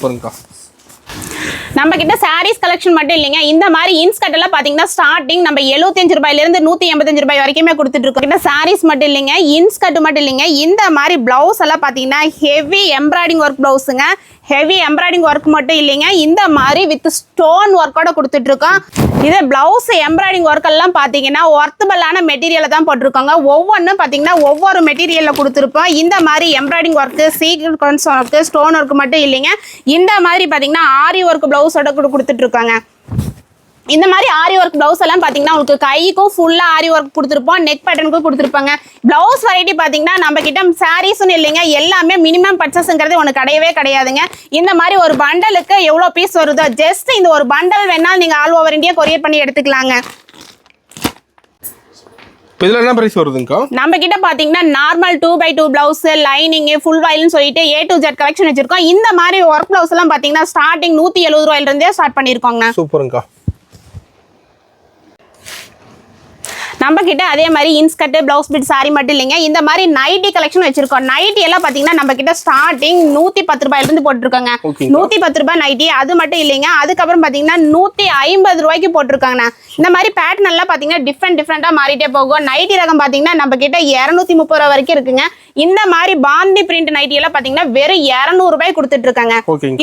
நம்ம கிட்ட சாரீஸ் கலெக்ஷன் மட்டும் இல்லைங்க, இந்த மாதிரி இன்ஸ்கட் எல்லாம் பாத்தீங்கன்னா ஸ்டார்டிங் நம்ம 75 ரூபாயில இருந்து 185 ரூபாய் வரைக்குமே கொடுத்துட்டு இருக்கோம். சாரீஸ் மட்டும் இல்லைங்க, இன்ஸ்கட் மட்டும் இல்லைங்க, இந்த மாதிரி பிளவுஸ் எல்லாம் பாத்தீங்கன்னா ஹெவி எம்ப்ராய்டிங் ஒர்க் பிளவுஸுங்க. ஹெவி எம்ப்ராய்டிங் ஒர்க் மட்டும் இல்லைங்க, இந்த மாதிரி வித் ஸ்டோன் ஒர்க்கோட கொடுத்துட்டு இருக்கோம். இது பிளவுஸ் எம்ப்ராய்டிங் ஒர்க் எல்லாம் பாத்தீங்கன்னா ஒர்த்தபிளான மெட்டீரியலை தான் போட்டிருக்கோங்க. ஒவ்வொன்றும் பாத்தீங்கன்னா ஒவ்வொரு மெட்டீரியல்ல கொடுத்துருப்போம். இந்த மாதிரி embroidery work, sequence work, stone work மட்டும் இல்லைங்க, இந்த மாதிரி பாத்தீங்கன்னா ஆரி ஒர்க் பிளவுஸோட கொடுத்துட்டு இருக்காங்க. இந்த மாதிரி ஆரி ஒர்க் பிளவுஸ் எல்லாம் பாத்தீங்கன்னா உங்களுக்கு கைக்கும் ஃபுல்லா ஆரி ஒர்க் கொடுத்துருப்போம், நெக் பேட்டர்னுக்கும் கொடுத்துருப்பாங்க. பிளவுஸ் வெரைட்டி பாத்தீங்கன்னா நம்ம கிட்ட சாரீஸ்னு இல்லைங்க, எல்லாமே மினிமம் பர்ச்சேஸ்ங்கிறது ஒன்று கிடையவே கிடையாதுங்க. இந்த மாதிரி ஒரு பண்டலுக்கு எவ்வளோ பீஸ் வருதோ, ஜஸ்ட் இந்த ஒரு பண்டல் வேணாலும் நீங்க ஆல் ஓவர் இந்தியா கொரியர் பண்ணி எடுத்துக்கலாங்க. இதுல என்ன பிரைஸ் வருதுங்கா? நம்ம கிட்ட பாத்தீங்கன்னா normal 2x2 blouse, lining, full வாயில்னு சொல்லிட்டு A to Z கலெக்ஷன் வச்சிருக்கோம். இந்த மாதிரி ஒர்க் பிளவுஸ் எல்லாம் பாத்தீங்கன்னா ஸ்டார்டிங் 170 ரூபாயில இருந்தே ஸ்டார்ட் பண்ணிருக்கோங்க. சூப்பர்ங்கா. நம்ம கிட்ட அதே மாதிரி இன்ஸ்கட், பிளவுஸ் பிட், சாரி மட்டும் இல்லைங்க, இந்த மாதிரி நைட்டி கலெக்ஷன் வச்சிருக்கோம். நைட்டி எல்லாம் பாத்தீங்கன்னா நம்ம கிட்ட ஸ்டார்டிங் 110 ரூபாயில இருந்து போட்டிருக்காங்க. 110 ரூபாய் நைட்டி. அது மட்டும் இல்லைங்க, அதுக்கப்புறம் பாத்தீங்கன்னா 150 ரூபாய்க்கு போட்டிருக்காங்க. இந்த மாதிரி பேட்டர்ன் எல்லாம் பாத்தீங்கன்னா டிஃப்ரெண்டா மாறிட்டே போகும். நைட்டி ரகம் பாத்தீங்கன்னா நம்ம கிட்ட 230 ரூபாய் வரைக்கும் இருக்குங்க. இந்த மாதிரி பாந்தி பிரிண்ட் நைட்டி எல்லாம் பாத்தீங்கன்னா வெறும் 200 ரூபாய் கொடுத்துட்டு இருக்காங்க.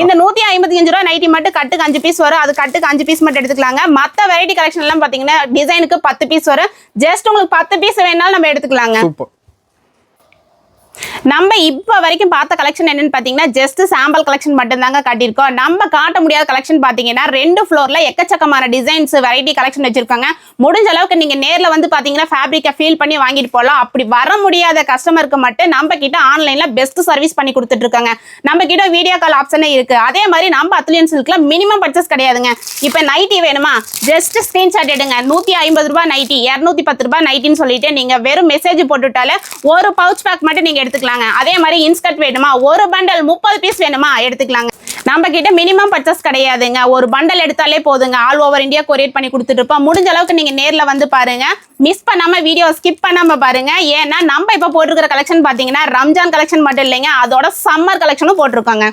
இந்த 155 ரூபாய் நைட்டி மட்டும் கட்டுக்கு 5 பீஸ் வரும், அது கட்டுக்கு 5 பீஸ் மட்டும் எடுத்துக்கலாங்க. மத்த வெரைட்டி கலெக்ஷன் எல்லாம் பாத்தீங்கன்னா டிசைனுக்கு 10 பீஸ் வரும். ஜஸ்ட் உங்களுக்கு 10 பீஸ் வேணாலும் நம்ம எடுத்துக்கலாங்க. நம்ம இப்ப வரைக்கும் பார்த்த கலெக்ஷன் என்னன்னு பாத்தீங்கன்னா ஜஸ்ட் சாம்பிள் கலெக்ஷன் மட்டும் தாங்க காட்டியிருக்கோம். நம்ம காட்ட முடியாத கலெக்ஷன் பாத்தீங்கன்னா 2 ஃப்ளோர்ல எக்கச்சக்கமான டிசைன்ஸ் வெரைட்டி கலெக்ஷன் வச்சிருக்காங்க. முடிஞ்ச அளவுக்கு நீங்க நேர்ல வந்து பாத்தீங்கன்னா ஃபேப்ரிக்கை ஃபீல் பண்ணி வாங்கிட்டு போகலாம். அப்படி வர முடியாத கஸ்டமருக்கு மட்டும் நம்ம கிட்ட ஆன்லைன்ல பெஸ்ட் சர்வீஸ் பண்ணி கொடுத்துட்டு இருக்காங்க. நம்ம கிட்ட வீடியோ கால் ஆப்ஷனே இருக்கு. அதே மாதிரி நம்ம அத்லியன் சில்க்ல மினிமம் பர்ச்சேஸ் கிடையாதுங்க. இப்ப நைட்டி வேணுமா, ஜஸ்ட் ஸ்கிரீன்ஷாட் எடுங்க. 150 ரூபாய் நைட்டி, 210 ரூபாய் நைட்டின்னு சொல்லிட்டு நீங்க வெறும் மெசேஜ் போட்டுட்டாலே ஒரு பவுச் பேக் மட்டும் நீங்க எடுத்துக்கலாங்க. அதே மாதிரி இன்ஸ்கட் வேணுமா, ஒரு பண்டல் 30 பீஸ் வேணுமா எடுத்துக்கலாங்க. நம்ம கிட்ட மினிமம் பர்ச்சேஸ் கிடையாதுங்க, ஒரு பண்டல் எடுத்தாலே போதுங்க. ஆல் ஓவர் இந்தியா கொரியர் பண்ணி கொடுத்துட்டு இருப்போம். முடிஞ்ச அளவுக்கு நீங்க நேர்ல வந்து பாருங்க, மிஸ் பண்ணாம வீடியோ ஸ்கிப் பண்ணாம பாருங்க. ஏன்னா நம்ம இப்ப போட்டிருக்கிற கலெக்ஷன் பாத்தீங்கன்னா ரம்ஜான் கலெக்ஷன் மட்டும் இல்லைங்க, அதோட சம்மர் கலெக்ஷனும் போட்டிருக்கோங்க.